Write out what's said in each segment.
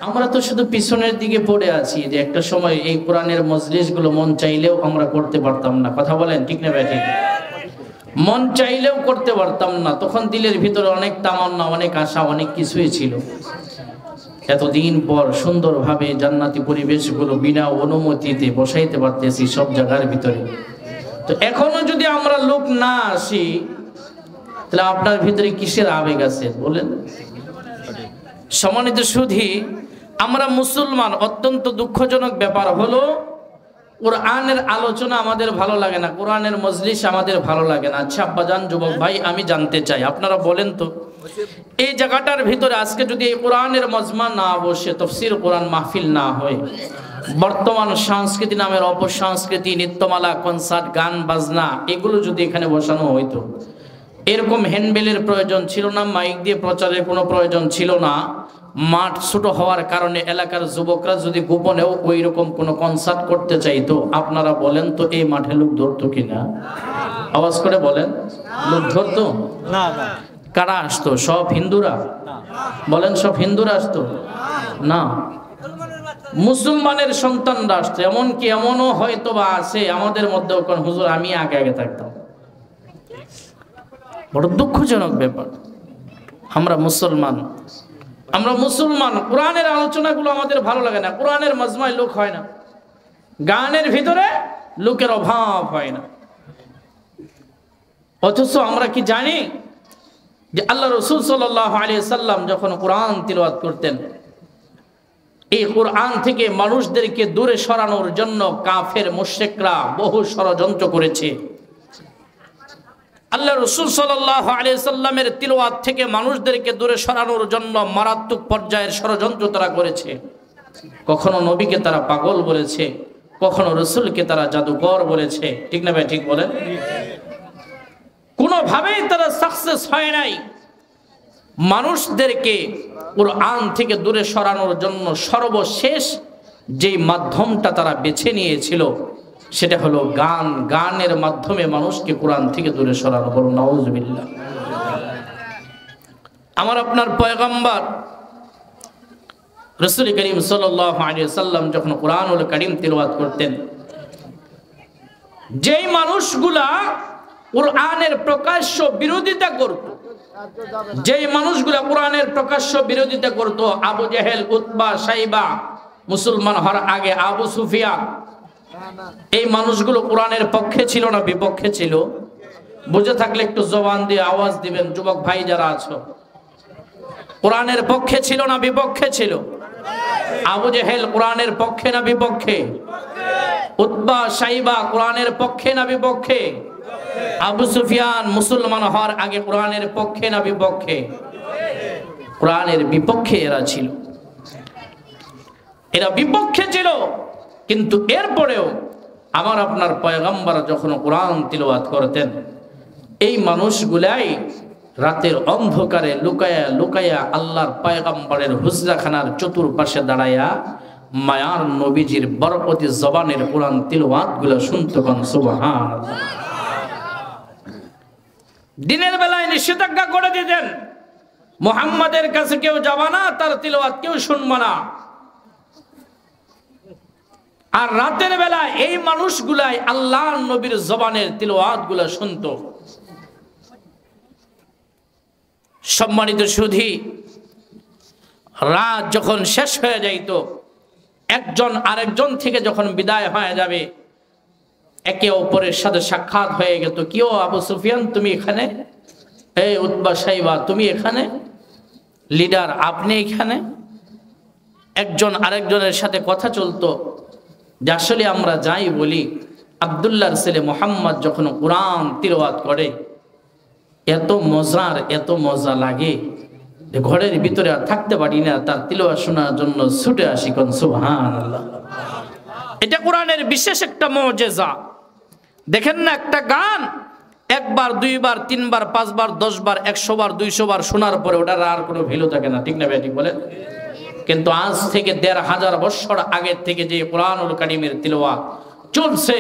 আমরা তো শুধু পিছনের দিকে পড়ে আছি, যে একটা সময় এই কোরআনের মজলিসগুলো মন চাইলেও আমরা করতে পারতাম না। কথা বলেন ঠিক না ব্যাঠিক? মন চাইলেও করতে পারতাম না। তখন দিলের ভিতরে অনেক তামান্না, অনেক আশা, অনেক কিছুই ছিল। এতদিন পর সুন্দরভাবে জান্নাতি পরিবেশগুলো বিনা অনুমতিতে বসাইতে পারতেছি সব জায়গার ভিতরে। তো এখনো যদি আমরা লোক না আসি, তাহলে আপনার ভিতরে কিসের আবেগ আছে বলেন? সম্মানিত সুধী, আমরা মুসলমান, অত্যন্ত দুঃখজনক ব্যাপার হলো কোরআনের আলোচনা আমাদের ভালো লাগে না, কোরআনের মজলিস আমাদের ভালো লাগে না। আচ্ছা আব্বাজান, যুবক ভাই, আমি জানতে চাই, আপনারা বলেন তো, এই জায়গাটার ভিতরে আজকে যদি এই কোরআনের মজমা না বসে, তফসির কোরআন মাহফিল না হয়, বর্তমান সংস্কৃতি নামের অপসংস্কৃতি, নৃত্যমালা, কনসার্ট, গান বাজনা, এগুলো যদি এখানে বসানো হইতো, এরকম হ্যান্ডবেলের প্রয়োজন ছিল না, মাইক দিয়ে প্রচারের কোনো প্রয়োজন ছিল না, মাঠ ছোট হওয়ার কারণে এলাকার যুবকরা যদি গোপনেও ওই রকম কোনো কনসার্ট করতে চাইতো, আপনারা বলেন তো এই মাঠে লোক ধরতো কিনা? আওয়াজ করে বলেন, লোক ধরতো না? কারা আসতো? সব হিন্দুরা? বলেন, সব হিন্দুরা আসতো না, মুসলমানের সন্তানরা আসতো। এমনকি এমনও হয়তো বা আছে আমাদের মধ্যেও, কোন হুজুর আমি আগে আগে থাকতাম। বড় দুঃখজনক ব্যাপার। আমরা মুসলমান, কোরআনের আলোচনাগুলো আমাদের ভালো লাগে না, কোরআনের মজমায় লোক হয় না, গানের ভিতরে লোকের অভাব হয় না। অথচ আমরা কি জানি যে আল্লাহ রাসূল সাল্লাল্লাহু আলাইহি সাল্লাম যখন কোরআন তিলাওয়াত করতেন, এই কোরআন থেকে মানুষদেরকে দূরে সরানোর জন্য কাফের মুশরিকরা বহু ষড়যন্ত্র করেছে। আল্লাহ রাসূল সাল্লাল্লাহু আলাইহি সাল্লামের তিলাওয়াত থেকে মানুষদেরকে দূরে সরানোর জন্য মারাত্মক পর্যায়ের ষড়যন্ত্র তারা করেছে। কখনো নবীকে তারা পাগল বলেছে, কখনো রাসূলকে তারা জাদুকর বলেছে। ঠিক না ভাই? ঠিক বলেন। কোনোভাবেই তারা সাকসেস হয় নাই। মানুষদেরকে কোরআন থেকে দূরে সরানোর জন্য সর্বশেষ যে মাধ্যমটা তারা বেছে নিয়েছিল, সেটা হলো গান। গানের মাধ্যমে মানুষকে কোরআন থেকে দূরে সরানো। বলুন নাউজুবিল্লাহ। আমার আপনার পয়গম্বর রাসূল করিম সাল্লাল্লাহু আলাইহি সাল্লাম যখন কোরআনুল কারীম তিলাওয়াত করতেন, যেই মানুষগুলা কোরআনের প্রকাশ্য বিরোধিতা করত, যেই মানুষগুলা কোরআনের প্রকাশ্য বিরোধিতা করত, আবু জেহেল, উতবা, সাইবা, মুসলমান হওয়ার আগে আবু সুফিয়ান, এই মানুষগুলো কোরআনের পক্ষে ছিল না বিপক্ষে ছিল? বুঝে থাকলে একটু জবান দিয়ে আওয়াজ দিবেন, যুবক ভাই যারা আছো। কোরআনের পক্ষে ছিল না বিপক্ষে ছিল? আবু জেহেল কোরআনের পক্ষে না বিপক্ষে? উতবা, সাইবা কোরআনের পক্ষে না বিপক্ষে? আবু সুফিয়ান মুসলমান হওয়ার আগে কোরআনের পক্ষে না বিপক্ষে? কোরআনের বিপক্ষে এরা ছিল, এরা বিপক্ষে ছিল। কিন্তু এরপরেও আমার আপনার পয়গম্বর যখন কোরআন তিলাওয়াত করতেন, এই মানুষগুলাই রাতের অন্ধকারে লুকায়া লুকায়া আল্লাহর পয়গম্বরের হুজরাখানার চতুর্পাশে দাঁড়ায়া মায়ার নবীজির বরকতি জবানের কোরআন তিলাওয়াত গুলো শুনতে পান। সুবহানাল্লাহ। দিনের বেলায় নিষেধাজ্ঞা করে দিতেন, মুহাম্মাদের কাছে কেউ যাবা না, তার তিলাওয়াত কেউ শুনবা না। আর রাতের বেলায় এই মানুষগুলাই আল্লাহর নবীর জবানের তিলাওয়াত গুলো শুনতো। সম্মানিত সুধী, রাত যখন শেষ হয়ে যাইত, একজন আরেকজন থেকে যখন বিদায় হয়ে যাবে, একে অপরের সাথে সাক্ষাৎ হয়ে গেত। কিও আবু সুফিয়ান তুমি এখানে? এই উতবা, সাইবা তুমি এখানে? লিডার আপনি এখানে? একজন আরেকজনের সাথে কথা চলতো যে আসলে আমরা যাই বলি, আব্দুল্লাহর ছেলে মুহাম্মদ যখন কোরআন তিলাওয়াত করে এত মজা লাগে, ঘরের ভিতরে আর থাকতে পারি না, তার তিলাওয়াত শোনার জন্য ছুটে আসি। কোন সুবহানাল্লাহ। এটা কোরআনের বিশেষ একটা মুজিজা। দেখেন না, একটা গান একবার, দুইবার, তিনবার, পাঁচবার, 10 বার, 100 বার, 200 বার শোনার পরে ওটার আর কোনো ভ্যালু থাকে না। ঠিক না ভাই? ঠিক বলে। কিন্তু আজ থেকে 1500 বছর আগের থেকে যে কোরআনুল কারীমের তিলাওয়াত চলছে,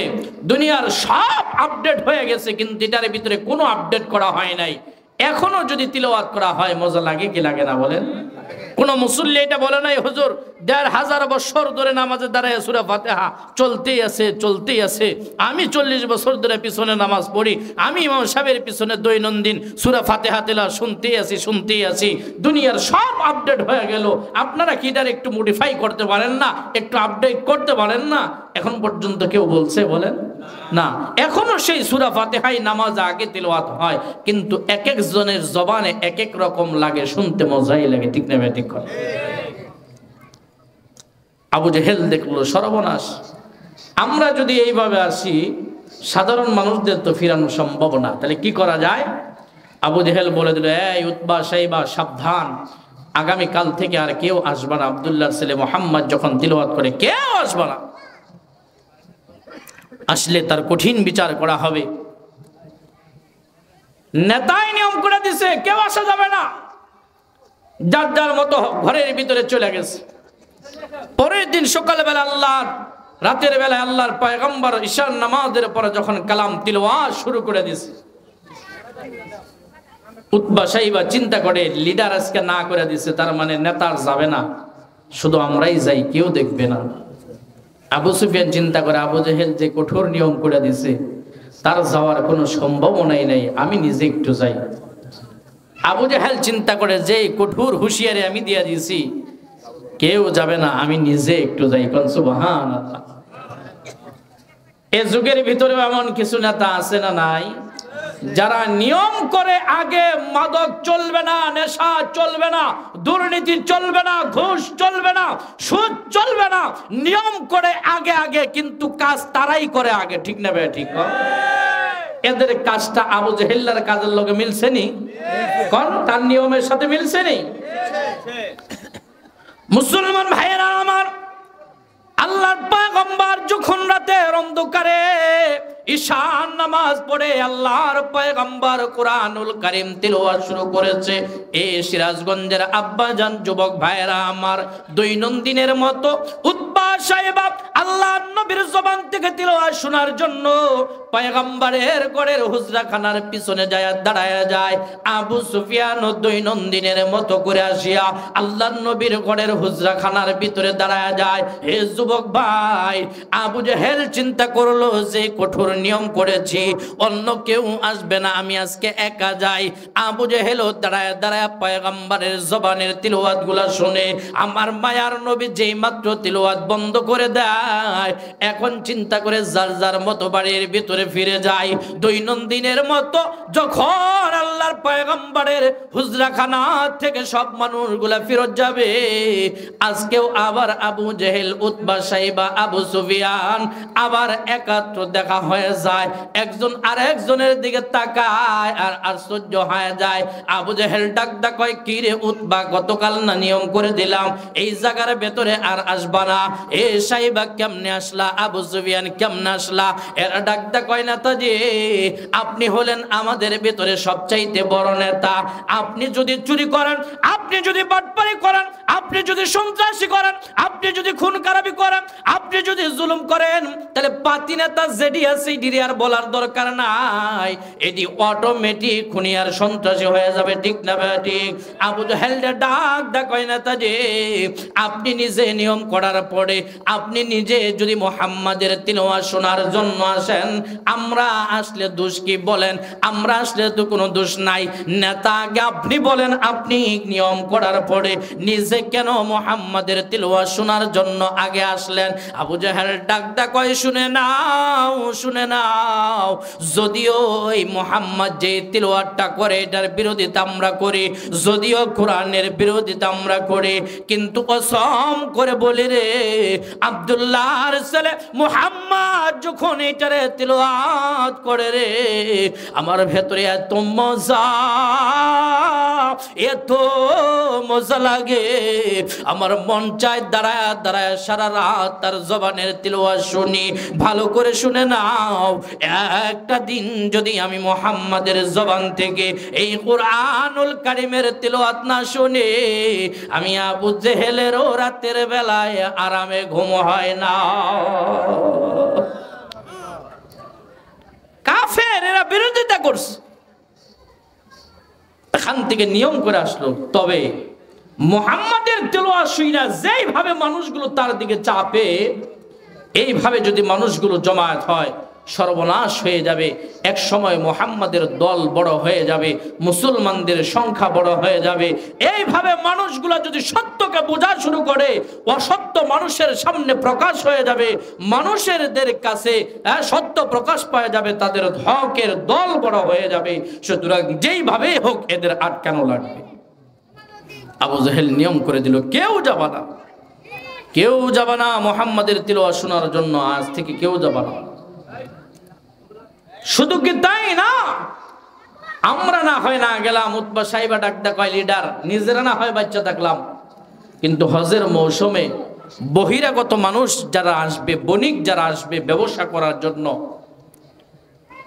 দুনিয়ার সব আপডেট হয়ে গেছে, কিন্তু এটার ভিতরে কোনো আপডেট করা হয় নাই। এখনো যদি তিলাওয়াত করা হয় মজা লাগে কি লাগে না বলেন? কোন মুসল্লি এটা বলে নাই হুজুর ১৫০০ বছর ধরে নামাজে দাঁড়ায় সূরা ফাতিহা চলতেই আছে, আমি ৪০ বছর ধরে পিছনে নামাজ পড়ি, আমি ইমাম সাহেবের পিছনে দৈনন্দিন সূরা ফাতিহা তেলাওয়াত শুনতেই আছি, দুনিয়ার সব আপডেট হয়ে গেল, আপনারা কি এটার একটু মডিফাই করতে পারেন না, একটু আপডেট করতে পারেন না? এখন পর্যন্ত কেউ বলছে? বলেন না। এখনো সেই সূরা ফাতিহাই নামাজ আগে তেলাওয়াত হয়, কিন্তু এক একজনের জবানে এক এক রকম লাগে, শুনতে মজাই লাগে, ঠিক না ঠিক করে? আবু জেহেল দেখলো সর্বনাশ, আমরা যদি এইভাবে আসি সাধারণ মানুষদের তো ফিরানো সম্ভব না, তাহলে কি করা যায়? আবু জেহেল বলে দিল, এই উতবা সাইবা সাবধান, আগামী কাল থেকে আর কেউ আসবে না, আব্দুল্লাহর ছেলে মুহাম্মদ যখন তিলাওয়াত করে কেউ আসবে না, আসলে তার কঠিন বিচার করা হবে। নেতাই নিয়ম করে দিছে, কেউ আসা যাবে না, যার যার মতো ঘরের ভিতরে চলে গেছে। পরের দিন সকালবেলা রাতের বেলায় আল্লাহর পয়গম্বর ঈশার নামাজের পরে যখন কালাম তিলাওয়াত শুরু করে দিয়েছে, উতবা সাইবা চিন্তা করে লিডার আজকে না করে দিছে, তার মানে নেতার যাবে না, শুধু আমরাই যাই, কেউ দেখবে না। আবু সুফিয়ান চিন্তা করে, আবু জেহেল যে কঠোর নিয়ম করে দিছে তার যাওয়ার কোনো সম্ভাবনাই নেই, আমি নিজে একটু যাই। আবু জেহেল চিন্তা করে, যে কঠোর হুঁশিয়ারি আমি দিয়া দিয়েছি কেউ যাবে না, আমি নিজে একটু যাই। কোন সুবহানাল্লাহ। এই যুগের ভিতরেও এমন কিছু নেতা আছে না নাই, যারা নিয়ম করে আগে মাদক চলবে না, নেশা চলবে না, দুর্নীতি চলবে না, ঘুষ চলবে না, সুদ চলবে না, নিয়ম করে আগে, কিন্তু কাজ তারাই করে আগে, ঠিক না ভাই? ঠিক। এদের কাজটা আবু জেহেলের কাজের লগে মিলছে নি? কোন তার নিয়মের সাথে মিলছে নি? মুসলমান ভাইয়েরা আমার, আল্লাহর পয়গম্বর যখন রাতের অন্ধকারে ঈশান নামাজ পড়ে আল্লাহর পয়গম্বর কুরআনুল কারীম তিলাওয়াত শুরু করেছে, এই সিরাজগঞ্জের আব্বাজান যুবক ভাইয়েরা আমার, দৈনন্দিনের মতো উতবা সাহেব আল্লাহর নবীর জবান থেকে তিলাওয়াত শোনার জন্য পয়গম্বরের ঘরের হুজরাখানার পিছনে দাঁড়ায়া যায়। আবু সুফিয়ান দৈনন্দিনের মতো করে আসিয়া আল্লাহর নবীর ঘরের হুজরাখানার ভিতরে দাঁড়ায়া যায়। হে যুবক ভাই, আবু জেহেল চিন্তা করলো যে কঠোর নিয়ম করেছি, অন্য কেউ আসবে না, আমি আজকে একা যাই। আবু জেহেল দাঁড়ায় পয়গম্বরের জবানের তিলাওয়াত গুলা শুনে, আমার মায়ার নবী যেই মাত্র তিলাওয়াত বন্ধ করে দেয়, এখন চিন্তা করে যার যার মতো বাড়ির ভিতরে ফিরে যায়। দৈনন্দিনের মতো যখন আল্লাহর পয়গম্বরের হুজরাখানা থেকে সব মানুষগুলা ফিরত যাবে, আজকেও আবার আবু জেহেল, উতবা সাইবা, আবু সুফিয়ান আবার একাত্র দেখা হয়ে যায়। একজন আরেকজনের দিকে তাকায় আর আশ্চর্য হয়ে যায়। আবু জেহেল ডাক কয়, কি রে উতবা, গতকাল না নিয়ম করে দিলাম এই জায়গার ভেতরে আর আসবা না, এ সাইবা কেমনে আসলা, আবু সুফিয়ান কেমনে আসলা? এরা ডাক কয়, নেতাজি আপনি হলেন আমাদের ভেতরে সবচাইতে বড় নেতা, আপনি যদি চুরি করেন, আপনি যদি বাটপারি করেন, আপনি যদি সন্ত্রাসী করেন, আপনি যদি খুন খারাপি করেন, আপনি যদি জুলুম করেন, তাহলে পাতি নেতা যেটি আছে এটি আর বলার দরকার নাই, এটি অটোমেটিক খুনি আর সন্ত্রাসী হয়ে যাবে, ঠিক না ভাই? ঠিক। আবু জেহেল ডাক কয়, নেতাজি আপনি নিজে নিয়ম করার পরে আপনি নিজে যদি মুহাম্মাদের তিলাওয়াত শোনার জন্য আসেন, আমরা আসলে দোষ কি বলেন? আমরা আসলে তো কোনো দোষ নাই। নেতাকে আপনি বলেন, আপনি নিয়ম করার পরে নিজে কেন মুহাম্মাদের তিলাওয়াত শোনার জন্য আগে আসলেন? আবু জেহেল ডাক কয়, শুনে নাও, যদিও এই মুহাম্মদ যে তিলাওয়াতটা করে এটার বিরোধিতা আমরা করি, যদিও কোরআনের বিরোধিতা আমরা করি, কিন্তু কসম করে বলি রে, আব্দুল্লাহর ছেলে মুহাম্মদ যখন এটারে তিলাওয়াত করে রে, আমার ভেতরে এত মজা লাগে, আমার মন চায় দাঁড়ায় সারা রাত তার জবানের তিলাওয়াত শুনি। ভালো করে শুনে নাও, একটা দিন যদি আমি মুহাম্মাদের জবান থেকে এই কুরআনুল কারীমের তিলাওয়াত না শুনি, আমি আবু জেহেলেরও রাতের বেলায় আরামে ঘুম হয় না। কাফের, এরা বিরোধিতা করছে, এখান থেকে নিয়ম করে আসলো। তবে মুহাম্মাদের তেলাওয়াত শুইনা যেইভাবে মানুষগুলো তার দিকে চাপে, এইভাবে যদি মানুষগুলো জমায়েত হয় সর্বনাশ হয়ে যাবে। এক সময় মুহাম্মাদের দল বড় হয়ে যাবে, মুসলমানদের সংখ্যা বড় হয়ে যাবে। এইভাবে মানুষগুলো যদি সত্যকে বোঝা শুরু করে, অসত্য মানুষের সামনে প্রকাশ হয়ে যাবে, মানুষেরদের কাছে সত্য প্রকাশ পাওয়া যাবে, তাদের হকের দল বড় হয়ে যাবে। সুতরাং যেইভাবে হোক এদের আটকানো লাগবে। আবু জাহেল নিয়ম করে দিল, কেউ যাবে না, কেউ যাবে না মুহাম্মাদের তিলাওয়াত শোনার জন্য, আজ থেকে কেউ যাবে না। শুধু কি তাই না, আমরা না হয় না গেলাম, উতবা সাহেবা ডাকতে কয় লিডার, নিজেরা না হয় বাচ্চা থাকলাম, কিন্তু হজের মৌসুমে বহিরাগত মানুষ যারা আসবে, বণিক যারা আসবে ব্যবসা করার জন্য,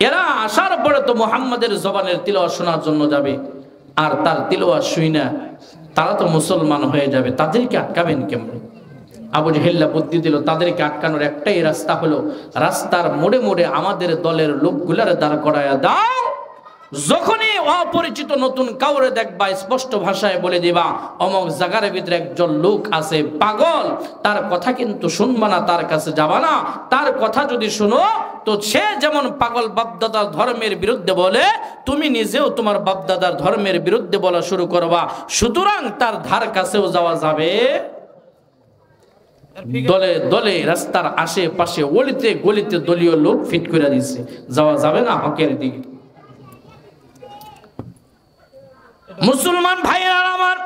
এরা আসার পরে তো মুহাম্মাদের জবানের তিলাওয়াত শোনার জন্য যাবে, আর তার তিলাওয়াত শুইনা তারা তো মুসলমান হয়ে যাবে, তাদেরকে আটকাবেন কেমন? আবু জাহেল বুদ্ধি দিল, তাদেরকে আটকানোর একটাই রাস্তা হলো, রাস্তার মোড়ে মোড়ে আমাদের দলের লোকগুলার দাঁড় করায়া দাও। যখনই অপরিচিত নতুন কাউরে দেখবা, স্পষ্ট ভাষায় বলে দিবা অমুক জায়গার ভিতরে একজন লোক আছে পাগল, তার কথা কিন্তু শুনবা না, তার কাছে যাবা না। তার কথা যদি শুনো তো সে যেমন পাগল বাপদাদার ধর্মের বিরুদ্ধে বলে, তুমি নিজেও তোমার বাপদাদার ধর্মের বিরুদ্ধে বলা শুরু করবা। সুতরাং তার ধার কাছেও যাওয়া যাবে। দলে দলে রাস্তার আশেপাশে অলিতে গলিতে দলীয় লোক ফিট করে দিচ্ছে, যাওয়া যাবে না হকের দিকে। মুসলমান ভাইরা আমার,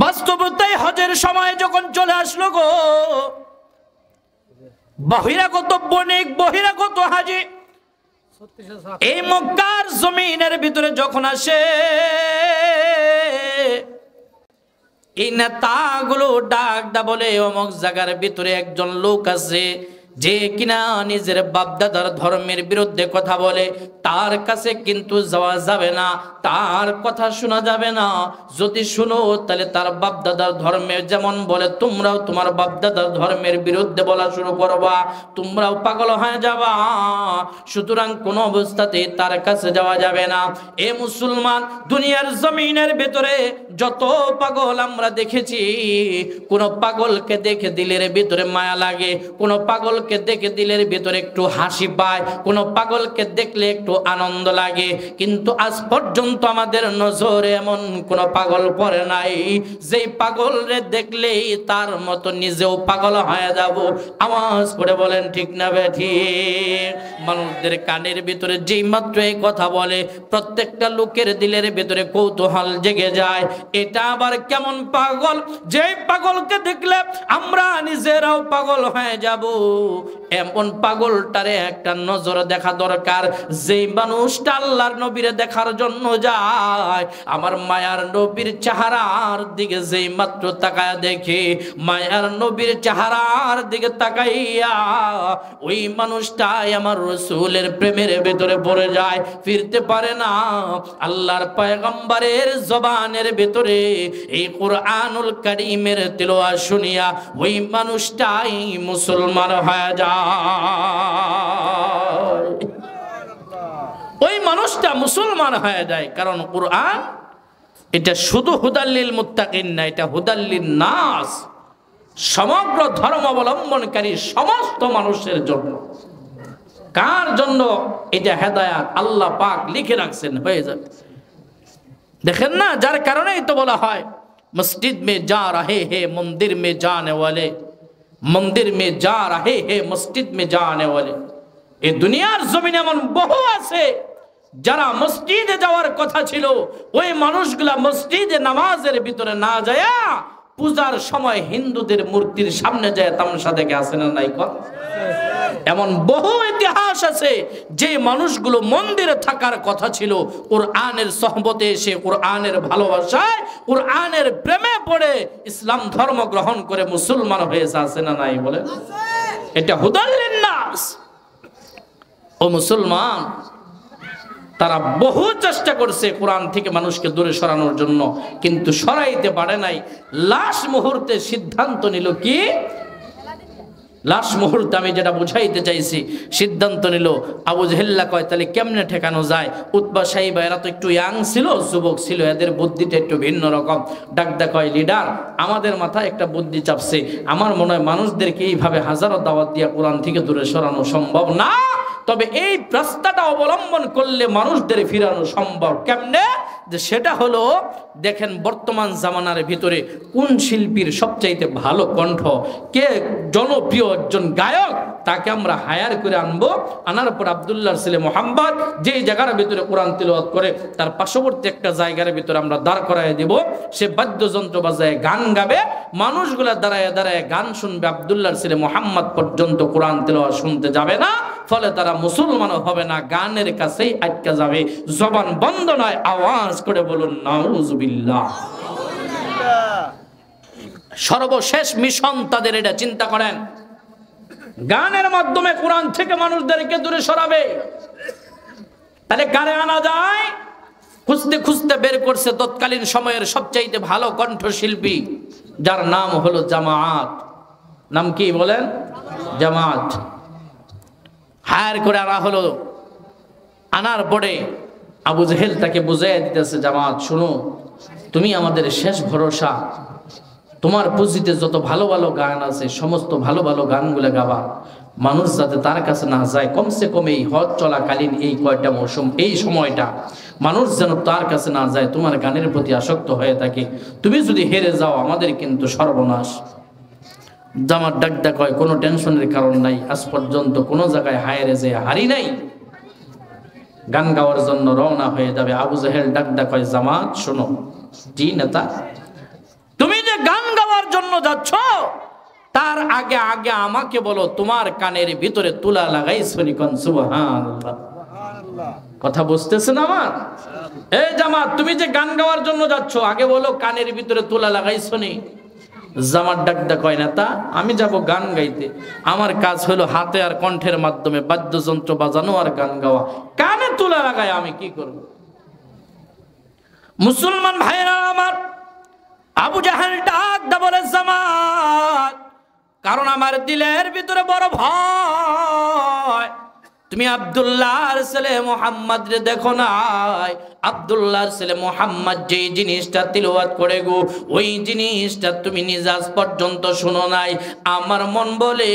বাস্তবতায় হজের সময় যখন চলে আসলো গো, বহিরাগত বণিক, বহিরাগত হাজি এই মক্কার জমিনের ভিতরে যখন আসে, এই নেতাগুলো ডাকদা বলে অমুক জায়গার ভিতরে একজন লোক আছে যে কিনা নিজের বাপদাদার ধর্মের বিরুদ্ধে কথা বলে, তার কাছে কিন্তু যাওয়া যাবে না, তার কথা শোনা যাবে না। যদি শুনো তাহলে তার বাপদাদার ধর্মের যেমন বলে, তোমরাও তোমার বাপদাদার ধর্মের বিরুদ্ধে বলা শুরু করবা, তোমরাও পাগল হয়ে যাবা। সুতরাং কোন অবস্থাতেই তার কাছে যাওয়া যাবে না। এ মুসলমান, দুনিয়ার জমিনের ভেতরে যত পাগল আমরা দেখেছি, কোন পাগলকে দেখে দিলের ভিতরে মায়া লাগে, কোন পাগল দেখে দিলের ভিতরে একটু হাসি পায়, কোন পাগলকে দেখলে একটু আনন্দ লাগে, কিন্তু আজ পর্যন্ত আমাদের নজরে এমন কোন পাগল পড়ে নাই যেই পাগলরে দেখলেই তার মতো নিজেও পাগল হয়ে যাব। আওয়াজ করে বলেন ঠিক না বেঠিক? মানুষদের কানের ভিতরে যেই মাত্র এই কথা বলে, প্রত্যেকটা লোকের দিলের ভিতরে কৌতূহল জেগে যায়। এটা আবার কেমন পাগল, যেই পাগলকে দেখলে আমরা নিজেরাও পাগল হয়ে যাব। এমন পাগলটারে একটা নজর দেখা দরকার, যে মানুষটা আল্লাহর নবীরে দেখার জন্য যায়, আমার মায়ার নবীর চেহারার দিকে যেই মাত্র তাকায়া দেখে, মায়ার নবীর চেহারার দিকে তাকাইয়া ওই মানুষটাই আমার রাসূলের প্রেমের ভেতরে পড়ে যায়, ফিরতে পারে না। আল্লাহর পয়গম্বরের জবানের ভেতরে এই কুরআনুল কারীমের তিলাওয়াত শুনিয়া ওই মানুষটাই মুসলমান হয়ে যায়। ওই মানুষটা মুসলমান হয়ে যায়, কারণ কুরআন এটা শুধু হুদাল্লিল মুত্তাকিন না, এটা হুদাল্লিন নাস, সমগ্র ধর্ম অবলম্বনকারী সমস্ত মানুষের জন্য। কার জন্য? এটা হেদায়াত আল্লাহ পাক লিখে রাখছেন, হয়ে যাবে। দেখেন না, যার কারণেই তো বলা হয় মসজিদ মে যা রহে হে মন্দির মে জানে ওয়ালে, মন্দির মে যা রহে হে মসজিদ মে জানে ওয়ালে। এই দুনিয়ার জমিনে এমন বহু আছে যারা মসজিদে যাওয়ার কথা ছিল, ওই মানুষগুলা মসজিদে নামাজের ভিতরে না যায়, পূজার সময় হিন্দুদের মূর্তির সামনে যায় তামাশা দেখে, আসে না নাই কথা? এমন বহু ইতিহাস আছে যে মানুষগুলো মন্দিরে থাকার কথা ছিল, কুরআনের সোহবতে এসে, কুরআনের ভালোবাসায়, কুরআনের প্রেমে পড়ে ইসলাম ধর্ম গ্রহণ করে মুসলমান হয়েছে, আছে না নাই বলে? এটা হুদাল্লিন নাস। ও মুসলমান, তারা বহু চেষ্টা করছে কোরআন থেকে মানুষকে দূরে সরানোর জন্য, কিন্তু সরাইতে পারে নাই। লাস্ট মুহূর্তে সিদ্ধান্ত নিল কি, লাস্ট মুহূর্তে আমি যেটা বুঝাইতে চাইছি, সিদ্ধান্ত নিল আবু জেহেল্লা কয় তাহলে কেমনে ঠেকানো যায়। উতবা সাইবা এরা তো একটু ইয়াং ছিল, যুবক ছিল, এদের বুদ্ধিটা একটু ভিন্ন রকম। ডাকদা কয় লিডার, আমাদের মাথায় একটা বুদ্ধি চাপছে, আমার মনে হয় মানুষদেরকে এইভাবে হাজারো দাওয়াত দিয়া কোরআন থেকে দূরে সরানো সম্ভব না, তবে এই রাস্তাটা অবলম্বন করলে মানুষদের ফিরানো সম্ভব। কেমনে? যে সেটা হলো, দেখেন বর্তমান জামানার ভিতরে কোন শিল্পীর সবচাইতে ভালো কণ্ঠ, কে জনপ্রিয় একজন গায়ক, তাকে আমরা হায়ার করে আনবো। আনার পর আব্দুল্লাহর ছেলে মোহাম্মদ যেই জায়গার ভিতরে কোরআন তিলাওয়াত করে, তার পার্শ্ববর্তী একটা জায়গার ভিতরে আমরা দাঁড় করায় দেব, সে বাদ্যযন্ত্র বাজায় গান গাবে, মানুষগুলা দাঁড়ায় দাঁড়ায় গান শুনবে, আব্দুল্লাহর ছেলে মোহাম্মদ পর্যন্ত কোরআন তিলাওয়াত শুনতে যাবে না, ফলে তারা মুসলমানও হবে না, গানের কাছেই আটকে যাবে। জবান বন্ধ নয়, আওয়াজ করে বলুন নাউজুবিল্লাহ। সর্বশেষ মিশন তাদের এটা, চিন্তা করেন, গানের মাধ্যমে কোরআন থেকে মানুষদেরকে দূরে সরাবে। তাহলে কারে আনা যায়? খুঁজতে খুঁজতে বের করছে তৎকালীন সময়ের সবচাইতে ভালো কণ্ঠশিল্পী, যার নাম হলো জামাত। নাম কি বলেন? জামাত। হায়ার করে আনা হলো। আনার পরে আবু জেহেল তাকে বুঝাইয়া দিতেছে, জামাত শুনো, তুমি আমাদের শেষ ভরসা, তোমার পুঁজিতে যত ভালো ভালো গান আছে সমস্ত ভালো ভালো গানগুলো গাবা, মানুষ যাতে তার কাছে না যায়, কমসে কম এই হজ চলাকালীন এই কয়টা মৌসুম, এই সময়টা মানুষ যেন তার কাছে না যায়, তোমার গানের প্রতি আসক্ত হয়ে থাকে। তুমি যদি হেরে যাও আমাদের কিন্তু সর্বনাশ। জামাত ডাকদা কয় কোনো টেনশনের কারণ নাই, আজ পর্যন্ত কোনো জায়গায় হায়রে যে হারি নাই, গান গাওয়ার জন্য রওনা হয়ে যাবে। আবু জেহেল ডাকদা কয়, জামাত শোনো, জি নেতা, তুমি যে গান গাওয়ার জন্য যাচ্ছ তার আগে আগে আমাকে বলো, তোমার কানের ভিতরে তুলা লাগাইছো নি? কোন সুবহানাল্লাহ। কথা বুঝতেছেন আমার? এই জামাত, তুমি যে গান গাওয়ার জন্য যাচ্ছ, আগে বলো কানের ভিতরে তুলা লাগাইছো নি? জামাত ডাকদা কয়, নেতা আমি যাব গান গাইতে, আমার কাজ হলো হাতে আর কণ্ঠের মাধ্যমে বাদ্যযন্ত্র বাজানো আর গান গাওয়া, কানে তুলা লাগায় আমি কি করব? মুসলমান ভাইরা আমার, আবু জাহেল ডাকদা বলে, জামাত, কারণ আমার দিলের ভিতরে বড় ভয়, তুমি আব্দুল্লাহর ছেলে মুহাম্মদ রে দেখো নাই? আব্দুল্লাহর ছেলে মুহাম্মদ যে জিনিসটা তিলাওয়াত করে গো, ওই জিনিসটা তুমি নিজাজ পর্যন্ত শুনো নাই। আমার মন বলে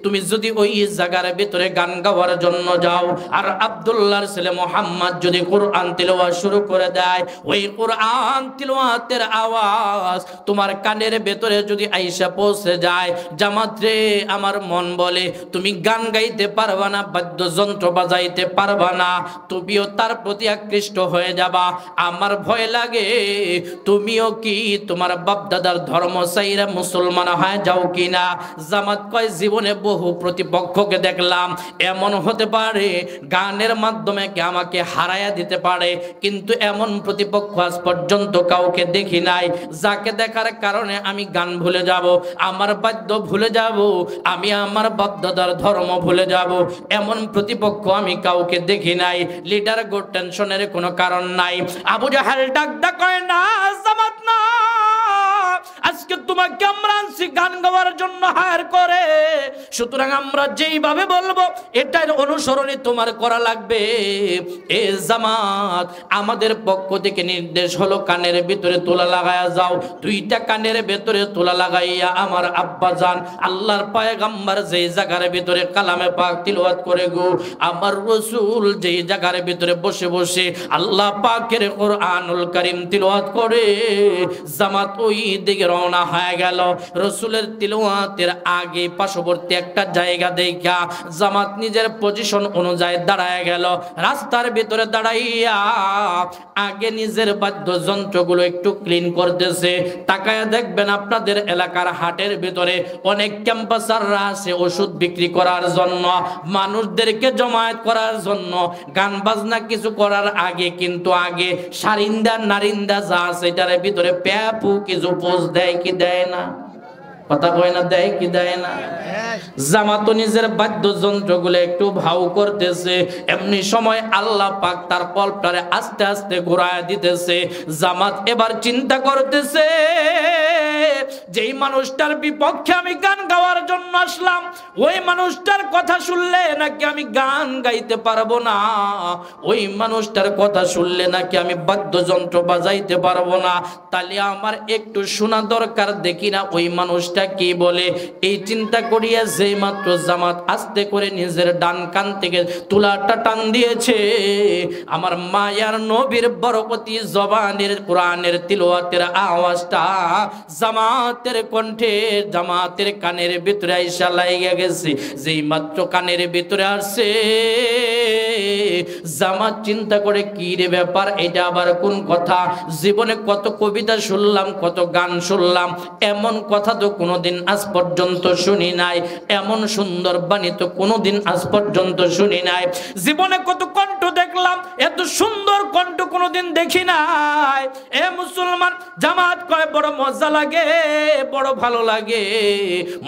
তুমি যদি ওই জায়গার ভিতরে গান গাওয়ার জন্য যাও, আর আব্দুল্লাহর ছেলে মুহাম্মদ যদি কোরআন তিলাওয়াত শুরু করে দেয়, ওই কোরআন তিলাওয়াতের আওয়াজ তোমার কানের ভিতরে যদি আইসা পৌঁছে যায়, জামাত রে আমার মন বলে তুমি গান গাইতে পারবা না, বাদ্যযন্ত্র বাজাইতে পারবা না, তুমিও তার প্রতি আকৃষ্ট হয়ে যাবা। আমার ভয় লাগে তুমিও কি তোমার বাপ দাদার ধর্ম চাইরা মুসলমান হয়ে যাও কিনা। জামাত কয়, জীবনে বহু প্রতিপক্ষকে দেখলাম, এমন হতে পারে গানের মাধ্যমে কে আমাকে হারাইয়া দিতে পারে, কিন্তু এমন প্রতিপক্ষ আজ পর্যন্ত কাউকে দেখি নাই, যাকে দেখার কারণে আমি গান ভুলে যাব, আমার বাদ্য ভুলে যাব, আমি আমার বাপ দাদার ধর্ম ভুলে যাব, এমন প্রতিপক্ষ আমি কাউকে দেখি নাই। লিডার গো, টেনশনের কোনো কারণ নাই। আবু জাহেল ডাকদা কয়, না জামাত না, আজকে তোমাকে আমরা আনছি গান গাওয়ার জন্য হায়ার করে, সুতরাং আমরা যেইভাবে বলবো এটার অনুসরণে তোমার করা লাগবে। এ জামাত, আমাদের পক্ষ থেকে নির্দেশ হলো কানের ভিতরে তুলা লাগাইয়া যাও, দুইটা কানের ভিতরে তুলা লাগাইয়া আমার আব্বা জান আল্লাহর পয়গম্বর যেই জায়গার ভিতরে কালামে পাক তিলাওয়াত করে গো, আমার রাসূল যেই জায়গার ভিতরে বসে বসে আল্লাহ পাকের কোরআনুল কারীম তিলাওয়াত করে, জামাত ওই দিকে রওনা হয়ে গেল। রাসূলের তিলাওয়াতের আগে পার্শ্ববর্তী একটা জায়গা দেখা জামাত নিজের পজিশন অনুযায়ী দাঁড়ায় গেল। রাস্তার ভিতরে দাঁড়াইয়া আগে নিজের বাদ্যযন্ত্রগুলো একটু ক্লিন করতেছে। তাকায়া দেখবেন আপনাদের এলাকার হাটের ভিতরে অনেক ক্যাম্পাসাররা আছে ওষুধ বিক্রি করার জন্য, মানুষদেরকে জমায়েত করার জন্য, গান বাজনা কিছু করার আগে কিন্তু আগে সারিন্দা নারিন্দা যা আছে এটার ভিতরে প্যাপু কিছু পোজ দেয় কি দেয় না? কথা কয় না, দেয় কি দেয় না? জামাত নিজের বাদ্যযন্ত্রগুলো একটু ভাও করতেছে, এমনি সময় আল্লাহ পাক তার কল্পটারে আস্তে আস্তে ঘুরায় দিতেছে। জামাত এবার চিন্তা করতেছে, যেই মানুষটার বিপক্ষে আমি গান গাওয়ার জন্য আসলাম, ওই মানুষটার কথা শুনলে নাকি আমি গান গাইতে পারবো না, ওই মানুষটার কথা শুনলে নাকি আমি বাদ্যযন্ত্র বাজাইতে পারবো না, তাহলে আমার একটু শোনা দরকার, দেখি না ওই মানুষটা কি বলে। এই চিন্তা করিয়া যেই মাত্র জামাত আস্তে করে নিজের ডান কান থেকে তুলাটা টান দিয়েছে, আমার মায়ার নবীর বরকতি জবানের কোরআনের তিলাওয়াতের আওয়াজটা জামাতের কণ্ঠে, জামাতের কানের ভিতরে আইসা লাগিয়া গেছে। যেই মাত্র কানের ভিতরে আসছে, জামাত চিন্তা করে, কি রে ব্যাপার, এটা আবার কোন কথা? জীবনে কত কবিতা শুনলাম, কত গান শুনলাম, এমন কথা তো কোনোদিন আজ পর্যন্ত শুনি নাই, এমন সুন্দর বাণী তো কোনোদিন আজ পর্যন্ত শুনি নাই। জীবনে কত কণ্ঠ দেখলাম, এত সুন্দর কণ্ঠ কোনোদিন দেখি নাই। এ মুসলমান, জামাত কয় বড় মজা লাগে, বড় ভালো লাগে।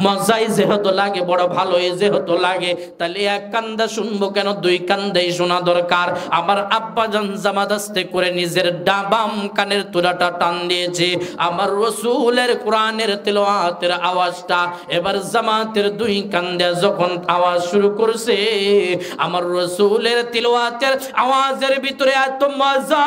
মজাই যেহেতু লাগে, বড় ভালোই যেহেতু লাগে, তাহলে এক কান্দা শুনবো কেন, দুই কান্দাই শোনা দরকার। আমার আব্বা জান জামাত আস্তে করে নিজের বাম কানের তুলাটা টান দিয়েছে, আমার রসুলের কোরআনের তিলাওয়াতের আওয়াজটা এবার জামাতের দুই কান্দে যখন আওয়াজ শুরু করছে, আমার রসুলের তিলাওয়াতের আওয়াজের ভিতরে এত মজা,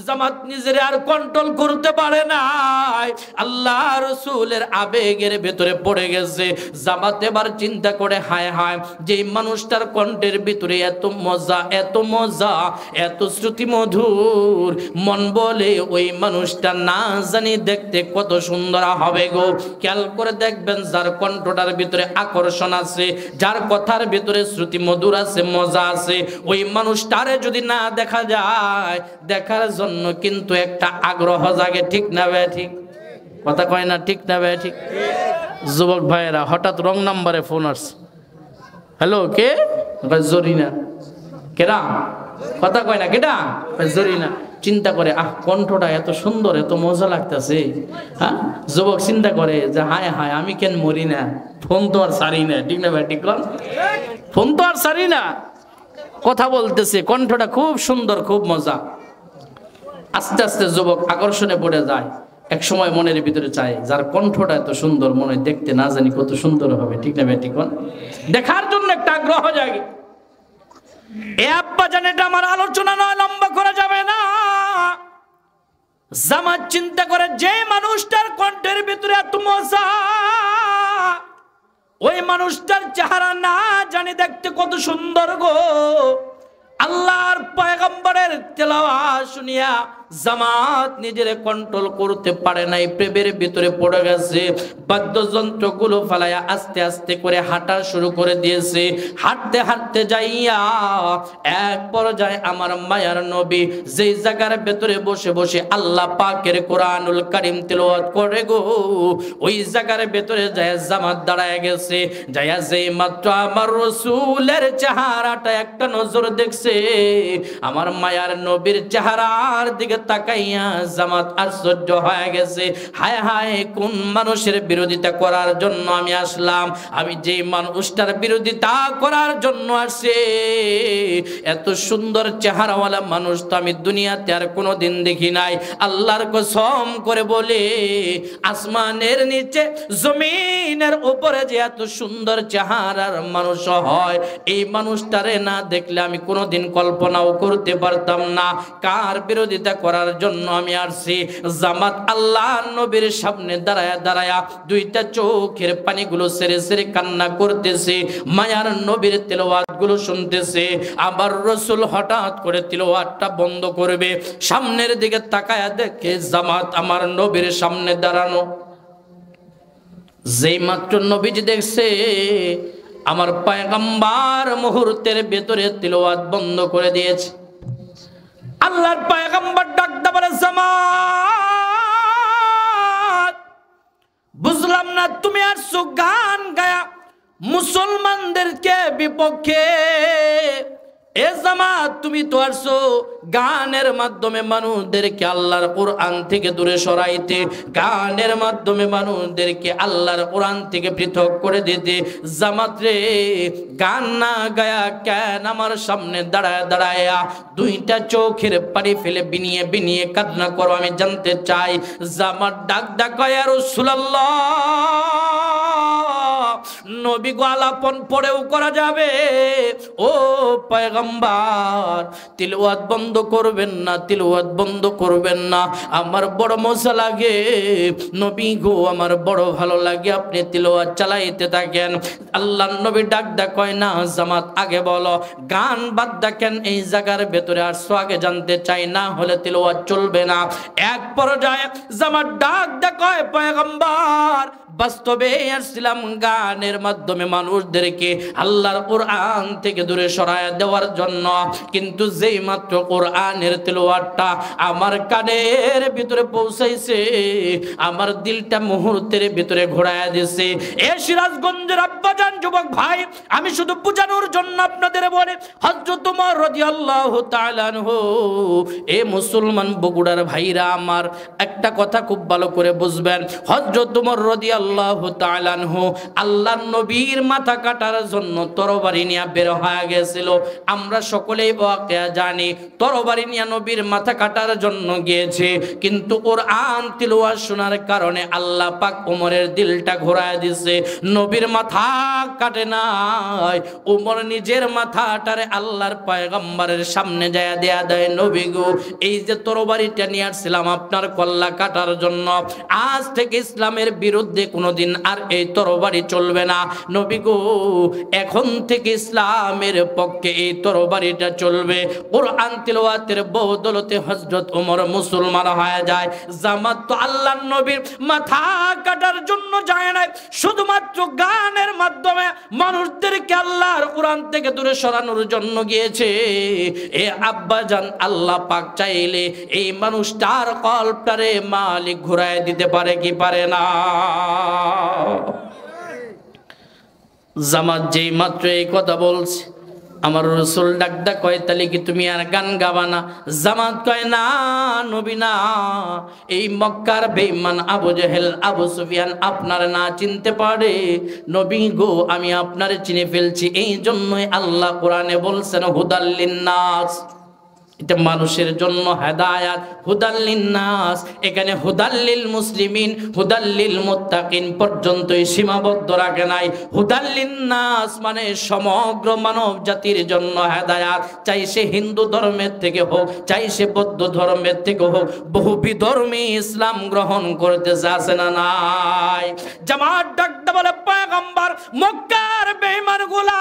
জামাত নিজের আর কন্ট্রোল করতে পারে নাই, আল্লাহ রসুলের আবেগের ভেতরে পড়ে গেছে। জামাত এবার চিন্তা করে, হায় হায়, যে মানুষটার কণ্ঠের ভিতরে এত মজা, এত মজা, এত শ্রুতি মধুর, মন বলে ওই মানুষটা না জানি দেখতে কত সুন্দর হবে গো। খেয়াল করে দেখবেন, যার কণ্ঠটার ভিতরে আকর্ষণ আছে, যার কথার ভিতরে শ্রুতি মধুর আছে, মজা আছে, ওই মানুষটারে যদি না দেখা যায়, দেখার জন্য কিন্তু একটা আগ্রহ জাগে, ঠিক না ভাই? ঠিক কথা কয় না, ঠিক না ভাই? ঠিক। যুবক ভাইয়েরা, হঠাৎ রং নাম্বারে ফোন আসছে। হ্যালো, কে? জরিনা। কেডা? কথা কয় না, কেডা? জরিনা। চিন্তা করে, আহ, কণ্ঠটা এত সুন্দর, এত মজা লাগতেছে। হ্যাঁ, যুবক চিন্তা করে যে হায় হায়, আমি কেন মরি না, ফোন তো আর সারি না, ঠিক না ভাই? ঠিক, ফোন তো আর সারি না, কথা বলতেছে, কণ্ঠটা খুব সুন্দর, খুব মজা। আস্তে আস্তে যুবক আকর্ষণে পড়ে যায়। এক সময় মনের ভিতরে চায়, যার কণ্ঠটা এত সুন্দর, মনে দেখতে না জানি কত সুন্দর হবে, ঠিক না ভাই? ঠিক, দেখার জন্য একটা আগ্রহ জাগে। এ আব্বা জান, এটা আমার আলোচনা নয়, লম্বা করা যাবে না। জামাত চিন্তা করে, যে মানুষটার কণ্ঠের ভিতরে এত মজা, ওই মানুষটার চেহারা না জানি দেখতে কত সুন্দর গো। আল্লাহর পয়গম্বরের তেলাওয়াত শুনিয়া জামাত নিজের কন্ট্রোল করতে পারে নাই, প্রেমের ভিতরে পড়ে গেছে। বাদ্যযন্ত্রগুলো ফালাইয়া আস্তে আস্তে করে হাঁটা শুরু করে দিয়েছে। হাঁটতে হাঁটতে যাইয়া এক পর্যায়ে আমার মায়ার নবী যেই জায়গার ভেতরে বসে বসে আল্লাহ পাকের কোরআনুল কারীম তেলাওয়াত করে গো, ওই জায়গার ভেতরে যায় জামাত দাঁড়ায় গেছে। যাইয়া যেই মাত্র আমার রাসূলের চেহারাটা একটা নজর দেখছে, আমার মায়ার নবীর চেহারার দিকে তাকাইয়া জামাত আশ্চর্য হয়ে গেছে। হায় হায়, কোন মানুষের বিরোধিতা করার জন্য আমি আসলাম? আমি যে মানুষটার বিরোধিতা করার জন্য আসছে, এত সুন্দর চেহারাওয়ালা মানুষ তো আমি দুনিয়াতে আর কোনোদিন দেখি নাই। আল্লাহর কসম করে বলে, আসমানের নিচে জমিনের উপরে যে এত সুন্দর চেহারার মানুষ হয়, এই মানুষটারে না দেখলে আমি কোনোদিন কল্পনাও করতে পারতাম না কার বিরোধিতা করার জন্য আমি আসছি। জামাত আল্লাহ নবীর সামনে দাঁড়ায়া দাঁড়ায়া দুইটা চোখের পানিগুলো সেরে সেরে কান্না করতেছে, মায়ার নবীর তেলাওয়াত গুলো শুনতেছে। আবার রাসূল হঠাৎ করে তেলাওয়াতটা বন্ধ করবে, সামনের দিকে তাকায়া দেখে জামাত আমার নবীর সামনে দাঁড়ানো। যেই মাত্র নবীজি দেখছে আমার পয়গম্বর মুহূর্তের ভেতরে তেলাওয়াত বন্ধ করে দিয়েছে। আল্লাহর পয়গম্বর ডাকতে বলে, জামাত, বুঝলাম না তুমি আসছো গান গায়া মুসলমানদেরকে বিপক্ষে এ জামাত তুমি তো আসছো গানের মাধ্যমে মানুষদেরকে আল্লাহর কোরআন থেকে দূরে সরাইতে, গানের মাধ্যমে মানুষদেরকে আল্লাহর কোরআন থেকে পৃথক করে দিতে। জামাত রে, গান না গায়া কেন আমার সামনে দাঁড়ায় দাঁড়ায়া দুইটা চোখের পানি ফেলে বিনিয়ে বিনিয়ে কান্না করো? আমি জানতে চাই। জামাত ডাক ডাকায় রাসূলুল্লাহ, নবী গো আলাপন পড়েও করা যাবে। ও পয়গম্বর, তিলওয়াত বন্ধ করবেন না, তিলওয়াত বন্ধ করবেন না, আমার বড় মজা লাগে। নবী গো আমার বড় ভালো লাগে, আপনি তিলওয়াত চালাইতে থাকেন। আল্লাহর নবী ডাক ডাক কয় না জামাত আগে বলো, গান বাদ দেখেন, এই জায়গার ভেতরে আসছো আগে জানতে চাই, না হলে তিলওয়াত চলবে না। এক পর্যায়ে জামাত ডাক ডাক কয় পয়গম্বর, বাস্তবে আসছিলাম গানের মাধ্যমে মানুষদেরকে আল্লাহর কোরআন থেকে দূরে সরায় দেওয়ার জন্য, কিন্তু যেই মাত্র কোরআনের তেলাওয়াতটা আমার কানের ভিতরে পৌঁছাইছে, আমার দিলটা মুহূর্তের ভিতরে ঘোরায় দিয়েছে। এ সিরাজগঞ্জের আব্বাজান যুবক ভাই, আমি শুধু বুঝানোর জন্য আপনাদের বলে, হযরত ওমর রাদিয়াল্লাহু তাআলা আনহু, এ মুসলমান বগুড়ার ভাইরা আমার একটা কথা খুব ভালো করে বুঝবেন। হযরত ওমর রাদিয়াল্লাহু তাআলা আনহু আল্লাহর নবীর মাথা কাটার জন্য তরবারি নিয়ে বের হয়ে গেছিল। আমরা সকলেই ওয়াকিয়া জানি, তরবারি নিয়ে নবীর মাথা কাটার জন্য গিয়েছে, কিন্তু কোরআন তিলাওয়াত শোনার কারণে আল্লাহ পাক ওমরের দিলটা ঘোরায় দিয়েছে। নবীর মাথা কাটে নাই, ওমর নিজের মাথাটারে আল্লাহর পয়গম্বরের সামনে যায় দেয়া দেয়, নবী গো এই যে তরবারিটা নিয়ে আসছিলাম আপনার কল্লা কাটার জন্য, আজ থেকে ইসলামের বিরুদ্ধে কোনোদিন আর এই তরবারি চলবে না। নবী গো এখন থেকে ইসলামের পক্ষে এই তরবারিটা চলবে। কোরআন তিলাওয়াতের বদৌলতে হযরত ওমর মুসলমান হয়ে যায়। জামাত তো আল্লাহর নবীর মাথা কাটার জন্য যায় না, শুধুমাত্র গানের মাধ্যমে মানুষদেরকে আল্লাহর কোরআন থেকে দূরে সরানোর জন্য গিয়েছে। এ আব্বাজান, আল্লাহ পাক চাইলে এই মানুষটার কল্পটারে মালিক ঘুরায় দিতে পারে কি পারে না? জামাত যেই মাত্র এই কথা বলছে, আমার রাসূল ডাকদা কয় তাহলে কি তুমি আর গান গাবা না? জামাত কয় না নবী না, এই মক্কার বেঈমান আবু জেহেল আবু সুফিয়ান আপনার না চিনতে পারে। নবী গো আমি আপনারে চিনে ফেলছি, এই জন্যই আল্লাহ কোরআনে বলছেন হুদাল লিন্নাস, এটা মানুষের জন্য হেদায়াত, হুদাল্লিন নাস। এখানে হুদাল্লিল মুসলিমিন, হুদাল্লিল মুত্তাকিন পর্যন্তই সীমাবদ্ধ রাখে নাই। হুদাল্লিন নাস মানে সমগ্র মানব জাতির জন্য হেদায়াত, চাই সে হিন্দু ধর্মের থেকে হোক, চাই সে বৌদ্ধ ধর্মের থেকে হোক, বহু বিধর্মী ইসলাম গ্রহণ করতে চাচ্ছে না নাই। জামাত ডাকতে বলে পয়গম্বর, মক্কার বেঈমানগুলা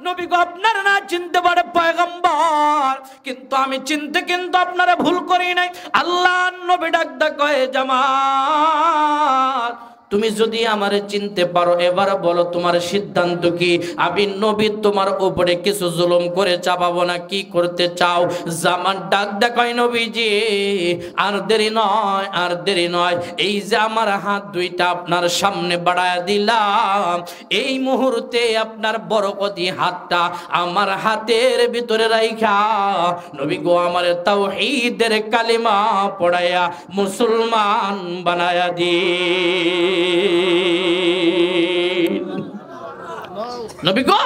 নবী গো আপনার না চিনতে পারে পয়গম্বর, কিন্তু আমি চিনতে কিন্তু আপনারা ভুল করি নাই। আল্লাহ নবী ডাকদা কয় জামাত তুমি যদি আমারে চিনতে পারো এবার বলো তোমার সিদ্ধান্ত কি? আমি নবী তোমার উপরে কিছু জুলুম করে চাপাবো না, কি করতে চাও? জামান ডাক দেখায় নবীজি আর দেরি নয়, আর দেরি নয়, এই যে আমার হাত দুইটা আপনার সামনে বাড়ায় দিলাম, এই মুহূর্তে আপনার বরকতি হাতটা আমার হাতের ভিতরে রাইখা নবী গো আমার তাওহীদের কালিমা পড়ায়া মুসলমান বানায়া দি। নবী গো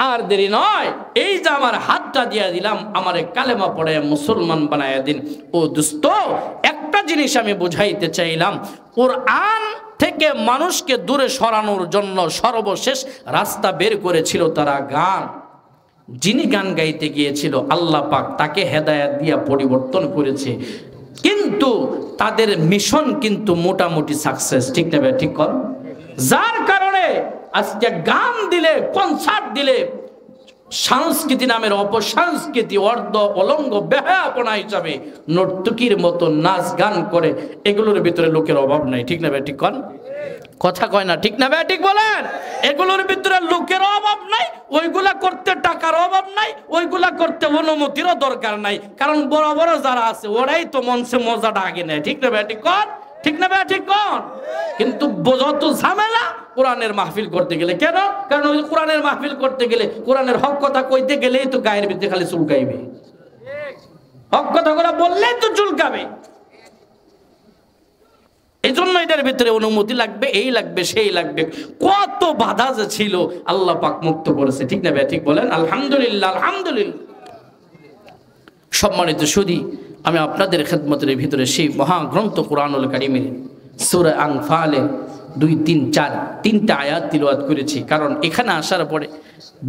আর দেরি নয়, এই যে আমার হাতটা দিয়া দিলাম, আমারে কালেমা পড়ে মুসলমান বানায়া দিন। ও দোস্ত, একটা জিনিস আমি বুঝাইতে চাইলাম, কোরআন থেকে মানুষকে দূরে সরানোর জন্য সর্বশেষ রাস্তা বের করেছিল তারা গান। যিনি গান গাইতে গিয়েছিল আল্লাহ পাক তাকে হেদায়েত দিয়া পরিবর্তন করেছে, কিন্তু তাদের মিশন কিন্তু মোটামুটি সাকসেস, ঠিক না? ঠিক কর। যার কারণে আজকে গান দিলে, কনসার্ট দিলে, সংস্কৃতি নামের অপসংস্কৃতি অর্ধ অলঙ্গ বেহায়াপনা হিসাবে নর্তকীর মতো নাচ গান করে, এগুলোর ভিতরে লোকের অভাব নাই, ঠিক না? ঠিক কর, কথা কয় না, ঠিক না? ঠিক বলেন। এগুলোর ভিতরে লোকের অভাব নাই, ওইগুলা করতে টাকার অভাব নাই, ওইগুলা করতে অনুমতিরও দরকার নাই, কারণ বড় বড় যারা আছে ওরাই তো মঞ্চে মজাটা আগে নেয়, ঠিক না? ঠিক কর, ঠিক না? ঠিক কর। কিন্তু যত ঝামেলা কোরআনের মাহফিল করতে গেলে। কেন? কারণ ওই কোরআনের মাহফিল করতে গেলে, কোরআনের হক কথা কইতে গেলেই তো গায়ের ভিতরে খালি চুলকাইবে, হক কথা করে বললেই তো চুলকাবে। এই জন্য এটার ভিতরে অনুমতি লাগবে, এই লাগবে, সেই লাগবে, কত বাধা যে ছিল আল্লাহ পাক মুক্ত করেছে। ঠিক না ভাই? ঠিক বলেন আলহামদুলিল্লাহ, আলহামদুলিল্লাহ। সম্মানিত সুধী, আমি আপনাদের খেদমতের ভিতরে সেই মহাগ্রন্থ কোরআনুল কারীমের সূরা আনফালে 2, 3, 4 তিনটা আয়াত তিলাওয়াত করেছি। কারণ এখানে আসার পরে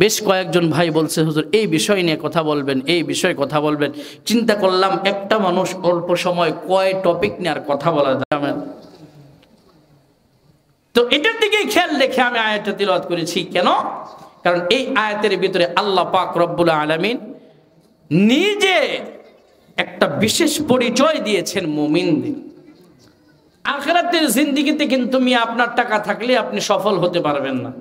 বেশ কয়েকজন ভাই বলছে, হুজুর এই বিষয় নিয়ে কথা বলবেন, এই বিষয়ে কথা বলবেন। চিন্তা করলাম একটা মানুষ অল্প সময় কয় টপিক নিয়ে আর কথা বলা যাবে, তো এটার দিকে খেয়াল রেখে আমি আয়াতটা তিলাওয়াত করেছি। কেন? কারণ এই আয়াতের ভিতরে আল্লাহ পাক রব্বুল আলামিন নিজে একটা বিশেষ পরিচয় দিয়েছেন মুমিনদের। আখিরাতের জিন্দেগিতে কিন্তু আপনার টাকা থাকলে আপনি সফল হতে পারবেন না।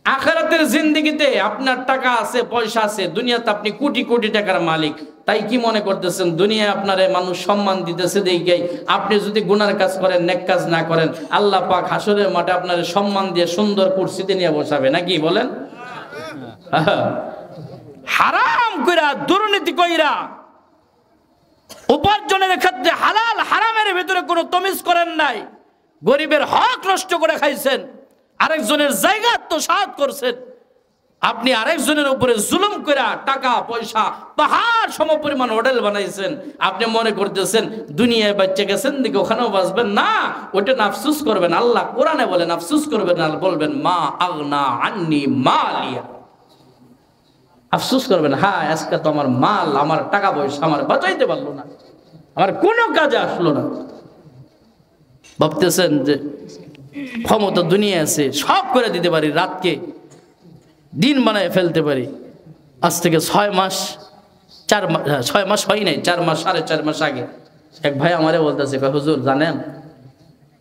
আখিরাতের জিন্দেগিতে আপনার টাকা আছে, পয়সা আছে, দুনিয়াতে আপনি কোটি কোটি টাকার মালিক। তাই কি মনে করতেছেন দুনিয়ায় আপনারে মানুষ সম্মান দিতেছে দেখেই আপনি যদি গুনার কাজ করেন, নেক কাজ না করেন, আল্লাহ পাক হাসরের মাঠে আপনারে সম্মান দিয়ে সুন্দর কুরসিতে নিয়ে বসাবে নাকি? বলেন। হারাম কইরা, দুর্নীতি কইরা, উপার্জনের ক্ষেত্রে হালাল হারামের ভিতরে কোনো তমিজ করেন নাই, গরিবের হক নষ্ট করে খাইছেন, আরেকজনের জায়গা আত্মসাৎ করছেন, আপনি আরেকজনের উপরে জুলুম করে টাকা পয়সা পাহাড় সমপরিমাণ হোটেল বানাইছেন। আপনি মনে করতেছেন দুনিয়ায় বাচ্চা গেছেন দিকে ওখানেও বাঁচবেন না, ওটা আফসোস করবেন। আল্লাহ কোরআনে বলেন আফসোস করবেন না, বলবেন মা আগনা আন্নি মালিয়া, আফসোস করবেন হ্যাঁ আজকে তো আমার মাল, আমার টাকা পয়সা আমার বাঁচাইতে পারলো না, আমার কোনো কাজে আসলো না। ভাবতেছেন যে ক্ষমতা দুনিয়া আছে, সব করে দিতে পারি, রাতকে দিন বানায় ফেলতে পারি। আজ থেকে 6 মাস 6 মাস হয় নাই, 4 মাস 4.5 মাস আগে এক ভাই আমারে বলতেছে, হুজুর জানেন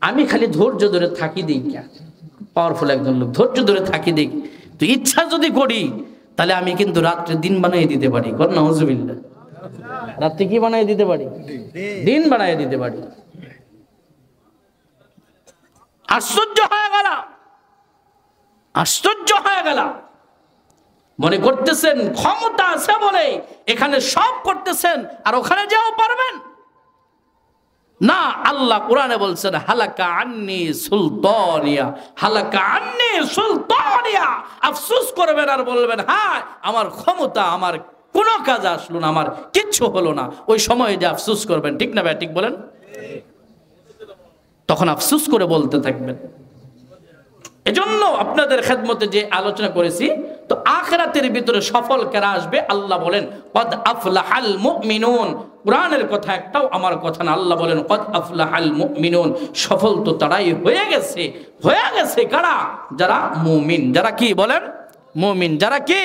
আমি খালি ধৈর্য ধরে থাকি দিই, পাওয়ারফুল একজন লোক, ধৈর্য ধরে থাকি দিই, তো ইচ্ছা যদি করি তাহলে আমি কিন্তু রাত্রে দিন বানিয়ে দিতে পারি। কর নাউজুবিল্লাহ, রাত্রে কি বানিয়ে দিতে পারি? দিন বানিয়ে দিতে পারি। আশ্চর্য হয়ে গেল, আশ্চর্য হয়ে গেল। মনে করতেছেন ক্ষমতা আছে বলে এখানে সব করতেছেন আর ওখানে যাও পারবেন না। আল্লাহ কোরআনে বলছেন হালাকা আন্নি সুলতানিয়া, হালাকা আন্নি সুলতানিয়া। আফসোস করবেন আর বলবেন হ্যাঁ আমার ক্ষমতা আমার কোনো কাজ আসলো না, আমার কিচ্ছু হলো না। ওই সময়ে যে আফসোস করবেন, ঠিক না ভাই? ঠিক বলেন। তখন আফসোস করে বলতে থাকবেন। এজন্য আপনাদের খেদমতে যে আলোচনা করেছি, তো আখিরাতের ভিতরে সফল কারা আসবে আল্লাহ বলেন কদ আফলাহাল মুমিনুন। কোরআনের কথা একটাও আমার কথা না, আল্লাহ বলেন কদ আফলাহাল মুমিনুন, সফল তো তারাই হয়ে গেছে। হয়ে গেছে কারা? যারা মুমিন। যারা কি বলেন? মুমিন। যারা কি?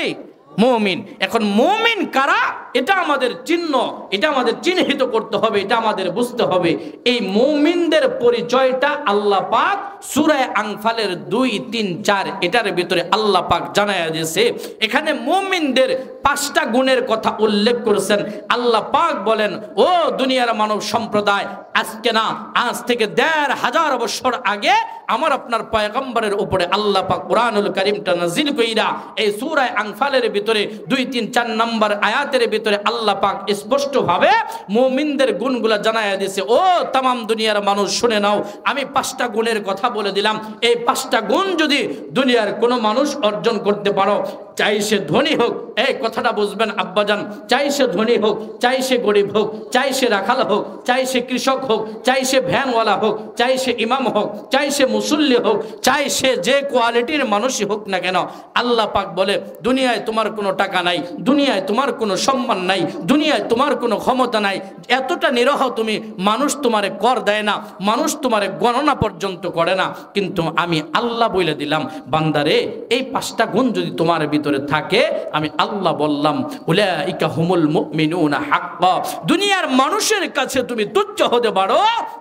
মুমিন। এখন মুমিন কারা এটা আমাদের চিহ্ন, এটা আমাদের চিহ্নিত করতে হবে, এটা আমাদের বুঝতে হবে। এই মুমিনদের পরিচয়টা আল্লাহ পাক সূরা আনফালের 2, 3, 4 এটার ভিতরে আল্লাহ পাক জানায়া দিয়েছে। এখানে মুমিনদের 5টা গুণের কথা উল্লেখ করেছেন। আল্লাহ পাক বলেন ও দুনিয়ার মানব সম্প্রদায়, আজকে না আজ থেকে 1500 বছর আগে আমার আপনার পয়গম্বরের উপরে আল্লাহ পাক কোরআনুল কারীমটা নাযিল কইরা এই সূরা আনফালের ভিতরে 2, 3, 4 নম্বর আয়াতের ভিতরে আল্লাহ পাক স্পষ্ট ভাবে মুমিনদের গুণগুলা জানায়া দিয়েছে। ও तमाम দুনিয়ার মানুষ শুনে নাও, আমি 5টা গুণের কথা বলে দিলাম। এই 5টা গুণ যদি দুনিয়ার কোনো মানুষ অর্জন করতে পারো, চাই সে ধনী হোক, এই কথাটা বুঝবেন আব্বাজান, চাই সে ধনী হোক, চাই সে গরিব হোক, চাই সে রাখাল হোক, চাই সে কৃষক হোক, চাই সে ভ্যানওয়ালা হোক, চাই সে ইমাম হোক, চাই সে মুসল্লি হোক, চাই সে যে কোয়ালিটির মানুষই হোক না কেন, আল্লাহ পাক বলে দুনিয়ায় তোমার কোনো টাকা নাই, দুনিয়ায় তোমার কোনো সম্মান নাই, দুনিয়ায় তোমার কোনো ক্ষমতা নাই, এতটা নিরহ তুমি, মানুষ তোমারে কর দেয় না, মানুষ তোমারে গণনা পর্যন্ত করে না, কিন্তু আমি আল্লাহ বলে দিলাম বান্দারে এই 5টা গুণ যদি তোমার ভিতরে থাকে, আমি আল্লাহ বললাম উলাইকা হুমুল মুমিনুনা হাক্কা। দুনিয়ার মানুষের কাছে তুমি তুচ্ছ হতে পারো,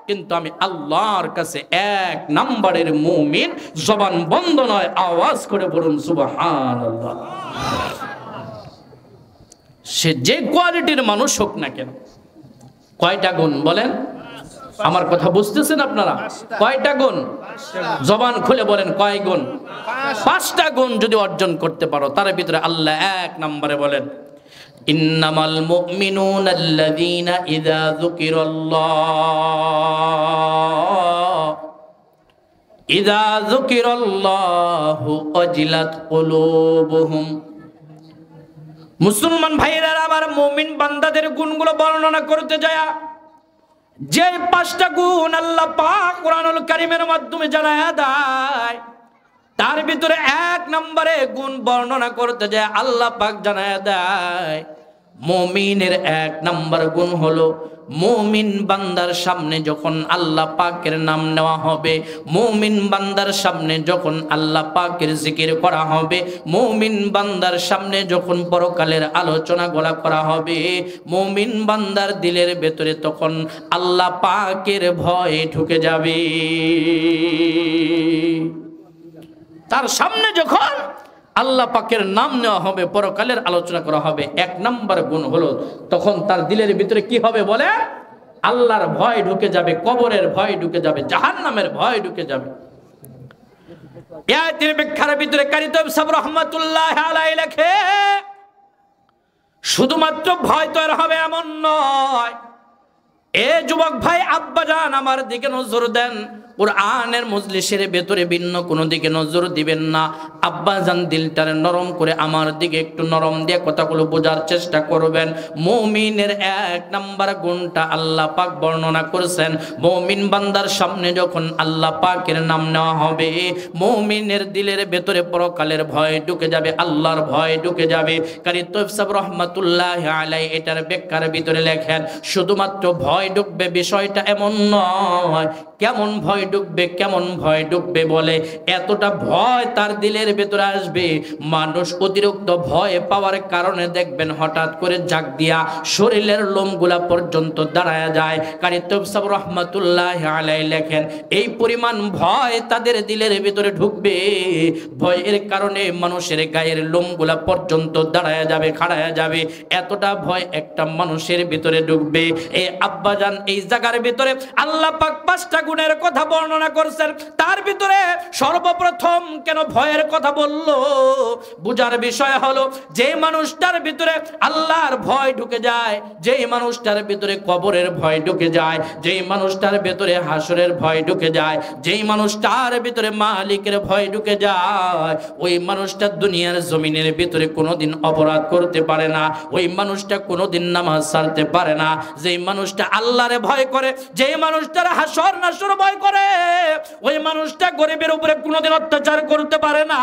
কিন্তু আমি আল্লাহর কাছে 1 নম্বরের মুমিন। জবান বন্ধ নয়, আওয়াজ করে বলুন সুবহানাল্লাহ। সে যে কোয়ালিটির মানুষ হোক না কেন, কয়টা গুণ বলেন? আমার কথা বুঝতেছেন আপনারা? কয়টা গুণ? জবান খুলে বলেন কয় গুণ? 5টা গুণ যদি অর্জন করতে পারো, তার ভিতরে আল্লাহ 1 নম্বরে বলেন ইন্নামাল মুমিনুনা আল্লাযীনা ইযা যুকিরাল্লাহু ওয়াজিলাত কুলুবুহুম। মুসলমান ভাইরা আবার মুমিন বান্দাদের গুণগুলো বর্ণনা করতে যায়, যে 5টা গুণ আল্লাহ পাক কোরআনুল কারীমের মাধ্যমে জানায়া দেয়, তার ভিতরে 1 নম্বরে গুণ বর্ণনা করতে যায় আল্লাহ পাক জানায়া দেয় মুমিনের 1 নম্বর গুণ হলো মুমিন বান্দার সামনে যখন আল্লাহ পাকের নাম নেওয়া হবে, মুমিন বান্দার সামনে যখন আল্লাহ পাকের জিকির করা হবে, মুমিন বান্দার সামনে যখন পরকালের আলোচনা করা হবে, মুমিন বান্দার দিলের ভেতরে তখন আল্লাহ পাকের ভয় ঢুকে যাবে। তার সামনে যখন আল্লাহ পাকের নাম নেওয়া হবে, পরকালের আলোচনা করা হবে, 1 নম্বর গুণ হলো তখন তার দিলের ভিতরে কি হবে বলে? আল্লাহর ভয় ঢুকে যাবে, কবরের ভয় ঢুকে যাবে, জাহান্নামের ভয় ঢুকে যাবে। এই আয়াতের ব্যাখ্যার ভিতরে কারি তৈয়ব সাহেব রাহমাতুল্লাহি আলাইহি লেখে, শুধুমাত্র ভয় তৈরি হবে এমন নয়। এ যুবক ভাই, আব্বাজান আমার দিকে নজর দেন, কুরআনের মজলিসের ভেতরে ভিন্ন কোনো দিকে নজর দিবেন না। আব্বাজান দিলটারে নরম করে আমার দিকে একটু নরম দিয়ে কথাগুলো বোঝার চেষ্টা করবেন। মুমিনের 1 নম্বর গুণটা আল্লাহ পাক বর্ণনা করেছেন, মুমিন বান্দার সামনে যখন আল্লাহ পাকের নাম নেওয়া হবে, মুমিনের দিলের ভেতরে পরকালের ভয় ঢুকে যাবে, আল্লাহর ভয় ঢুকে যাবে। কারি তৈয়ব সাহেব রাহমাতুল্লাহি আলাইহি এটার ব্যাখ্যার ভিতরে লেখেন, শুধুমাত্র ভয় ঢুকবে বিষয়টা এমন নয়। কেমন ভয় ঢুকবে? কেমন ভয় ঢুকবে বলে, এতটা ভয় তার দিলের ভেতরে আসবে, মানুষ অতিরিক্ত ভয় পাওয়ার কারণে দেখবেন হঠাৎ করে জাগ দিয়া শরীরের লোমগুলা পর্যন্ত দাঁড়ায় যায়। কারি তৈয়ব সাহেব রাহমাতুল্লাহি আলাইহি লেখেন, এই পরিমাণ ভয় তাদের দিলের ভেতরে ঢুকবে, ভয়ের কারণে মানুষের গায়ের লোমগুলা পর্যন্ত দাঁড়ায় যাবে, খাড়ায় যাবে, এতটা ভয় একটা মানুষের ভিতরে ঢুকবে। এই আব্বাজান এই জায়গার ভিতরে আল্লাহ পাক 5টা গুণের কথা বর্ণনা করছেন, তার ভিতরে সর্বপ্রথম কেন ভয়ের কথা বলল? বুঝার বিষয় হলো, যে মানুষটার ভিতরে আল্লাহর ভয় ঢুকে যায়, যেই মানুষটার ভিতরে কবরের ভয় ঢুকে যায়, যেই মানুষটার ভিতরে হাসরের ভয় ঢুকে যায়, যেই মানুষটার ভিতরে মালিকের ভয় ঢুকে যায়, ওই মানুষটা দুনিয়ার জমিনের ভিতরে কোনোদিন অপরাধ করতে পারে না, ওই মানুষটা কোনোদিন নামাজ ছাড়তে পারে না। যেই মানুষটা আল্লাহরে ভয় করে, যেই মানুষটার হাসর নাসর ভয় করে, ওই মানুষটা গরিবের উপরে কোনোদিন অত্যাচার করতে পারে না,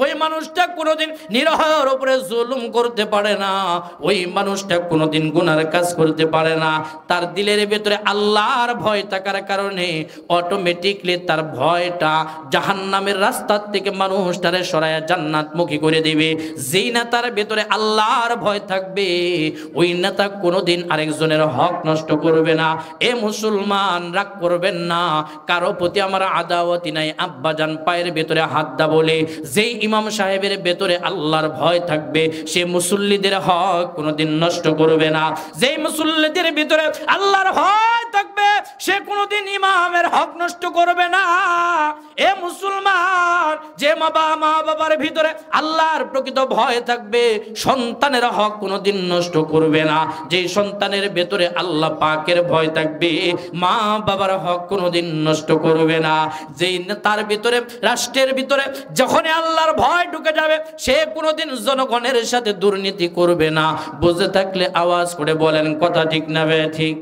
ওই মানুষটা কোনোদিন নিরহের উপরে জুলুম করতে পারে না, ওই মানুষটা কোনোদিন গুনার কাজ করতে পারে না। তার দিলের ভেতরে আল্লাহর ভয় থাকার কারণে অটোমেটিকলি তার ভয়টা জাহান্নামের রাস্তার থেকে মানুষটারে সরায়া জান্নাতমুখী করে দিবে। যেই নেতার ভেতরে আল্লাহর ভয় থাকবে, ওই নেতা কোনোদিন আরেকজনের হক নষ্ট করবে না। এ মুসলমান, রাগ করবেন না, কারো প্রতি আমার আদাওয়াতি নাই। আব্বাজান পায়ের ভেতরে হাত দা বলে, যেই ইমাম সাহেবের ভেতরে আল্লাহর ভয় থাকবে, সে মুসল্লিদের হক কোনোদিন নষ্ট করবে না। যেই মুসল্লিদের ভিতরে আল্লাহর ভয় থাকবে, সে কোনোদিন ইমামের হক নষ্ট করবে না। এ মুসলমান, যে মা বাবার ভিতরে আল্লাহর প্রকৃত ভয় থাকবে, সন্তানের হক কোনোদিন নষ্ট করবে না। যেই সন্তানের ভেতরে আল্লাহ পাকের ভয় থাকবে, মা বাবার হক কোনোদিন নষ্ট করবে না। যেই তার ভিতরে, রাষ্ট্রের ভিতরে যখন আল্লাহর ভয় ঢুকে যাবে, সে কোনোদিন জনগণের সাথে দুর্নীতি করবে না। বুঝে থাকলে আওয়াজ করে বলেন, কথা ঠিক না বে ঠিক?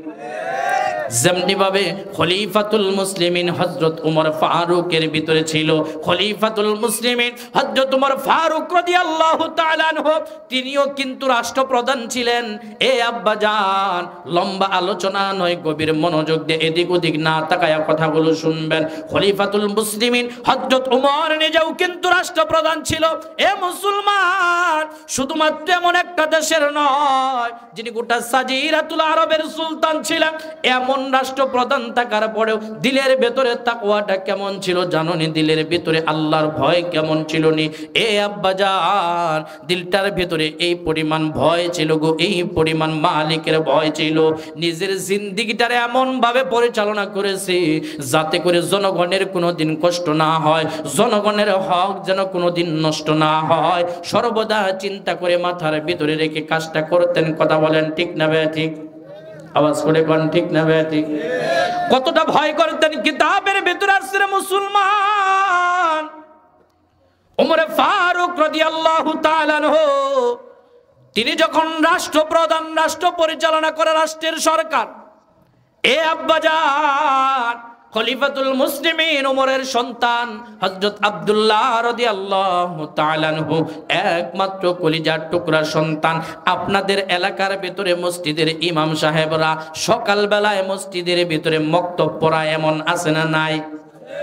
যেমনি ভাবে খলিফাতুল মুসলিমিন হযরত উমর ফারুকের ভিতরে ছিল, খলিফাতুল মুসলিমিন হযরত উমর ফারুক রাদিয়াল্লাহু তাআলা আনহু, তিনিও কিন্তু রাষ্ট্রপ্রধান ছিলেন। এ আব্বাজান, লম্বা আলোচনা নয়, গভীর মনোযোগ দিয়ে এদিক ওদিক না তাকায়া কথাগুলো শুনবেন। খলিফাতুল মুসলিমিন হযরত উমর নিজেও কিন্তু রাষ্ট্রপ্রধান ছিল। এ মুসলমান, শুধুমাত্র এমন একটা দেশের নয়, যিনি গোটা সাজিরাতুল আরবের সুলতান ছিলেন, এমন এমন রাষ্ট্রপ্রধান থাকার পরেও দিলের ভেতরে তাকওয়াটা কেমন ছিল জানোনি? দিলের ভেতরে আল্লাহর ভয় কেমন ছিল নি? এ আব্বাজান, দিলটার ভেতরে এই পরিমাণ ভয় ছিল গো, এই পরিমাণ মালিকের ভয় ছিল। নিজের জিন্দেগিটারে এমন ভাবে পরিচালনা করেছে যাতে করে জনগণের কোনোদিন কষ্ট না হয়, জনগণের হক যেন কোনোদিন নষ্ট না হয়, সর্বদা চিন্তা করে মাথার ভিতরে রেখে কাজটা করতেন। কথা বলেন ঠিক না ভাই? ঠিক আওয়াজ করে কোন ঠিক না ভাই? ঠিক। কতটা ভয় করতেন। কিতাবের ভিতরে আসছে মুসলমান ওমর ফারুক রাদিয়াল্লাহু তাআলা আনহু, তিনি যখন রাষ্ট্রপ্রধান, রাষ্ট্র পরিচালনা করে রাষ্ট্রের সরকার, এ আব্বাজান খলিফাতুল মুসলিমিন ওমরের সন্তান হযরত আব্দুল্লাহ রাদিয়াল্লাহু তাআলা আনহু, একমাত্র কলিজার টুকরা সন্তান। আপনাদের এলাকার ভিতরে মসজিদের ইমাম সাহেবরা সকাল বেলায় মসজিদের ভিতরে মক্তব পড়ায়, এমন আছে না নাই?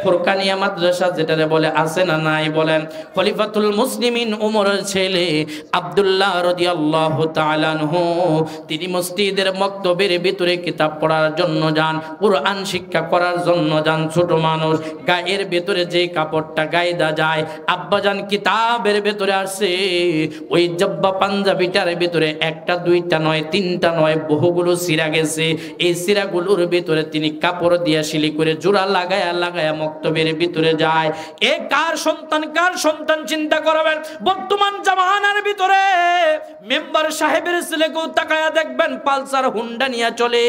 ফুরকানিয়া মাদ্রাসা যেটারে বলে, আছে না নাই? বলেন। খলিফাতুল মুসলিমিন ওমরের ছেলে আব্দুল্লাহ রাদিয়াল্লাহু তাআলা আনহু, তিনি মসজিদের মক্তবের ভিতরে কিতাব পড়ার জন্য যান, কুরআন শিক্ষা করার জন্য যান। ছোট মানুষ, গায়ের ভিতরে যে কাপড়টা গায়দা যায়, আব্বাজান কিতাবের ভিতরে আসছে ওই জব্বা পাঞ্জাবিটার ভিতরে একটা দুইটা নয়, তিনটা নয়, বহুগুলো সিরা গেছে। এই সিরাগুলোর ভিতরে তিনি কাপড় দিয়া শিলি করে জোড়া লাগায়া লাগায়া মক্তবের ভিতরে যায়। এ কার সন্তান? কার সন্তান চিন্তা করবেন। বর্তমান জামানার ভিতরে মেম্বার সাহেবের ছেলেকেও তাকায়া দেখবেন পালসার হুন্ডা নিয়ে চলে,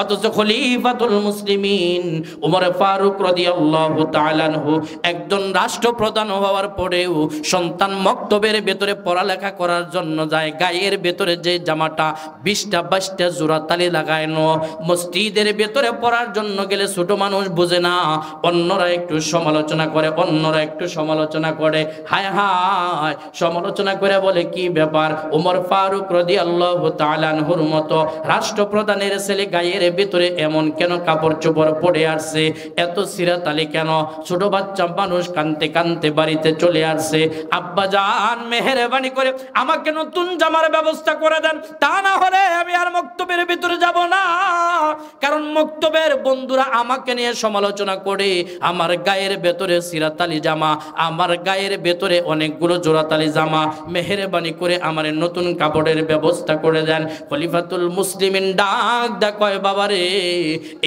অথচ খলিফাতুল মুসলিমিন ওমর ফারুক রাদিয়াল্লাহু তাআলা আনহু একজন রাষ্ট্রপ্রধান হওয়ার পরেও সন্তান মক্তবের ভিতরে পড়ালেখা করার জন্য যায়, গায়ের ভিতরে যে জামাটা 20টা 22টা জোড়া তালি লাগানো, মসজিদের ভিতরে পড়ার জন্য গেলে ছোট মানুষ বুঝে না, অন্যরা একটু সমালোচনা করে, অন্যরা একটু সমালোচনা করে, হায় হায় সমালোচনা করে বলে কি ব্যাপার, ওমর ফারুক রাদিয়াল্লাহু তাআলা আনহুর মতো রাষ্ট্রপ্রধানের ছেলে গায়ের ভিতরে এমন কেন কাপড় চোপড় পরে আসছে, এত সিরাত আলী কেন? ছোট বাচ্চা মানুষ কানতে কানতে বাড়িতে চলে আসছে। আব্বা জান মেহেরবানি করে আমাকে নতুন জামার ব্যবস্থা করে দেন, তা না হলে আমি আর মক্তবের ভিতরে যাব না। কারণ মক্তবের বন্ধুরা আমাকে নিয়ে সমালোচনা করে, আমার গায়ের ভেতরে সিরাতালি জামা, আমার গায়ের ভেতরে অনেকগুলো জোড়াতালি জামা, মেহেরবানি করে আমার নতুন কাপড়ের ব্যবস্থা করে দেন। খলিফাতুল মুসলিমিন ডাক দা কয়, বাবারে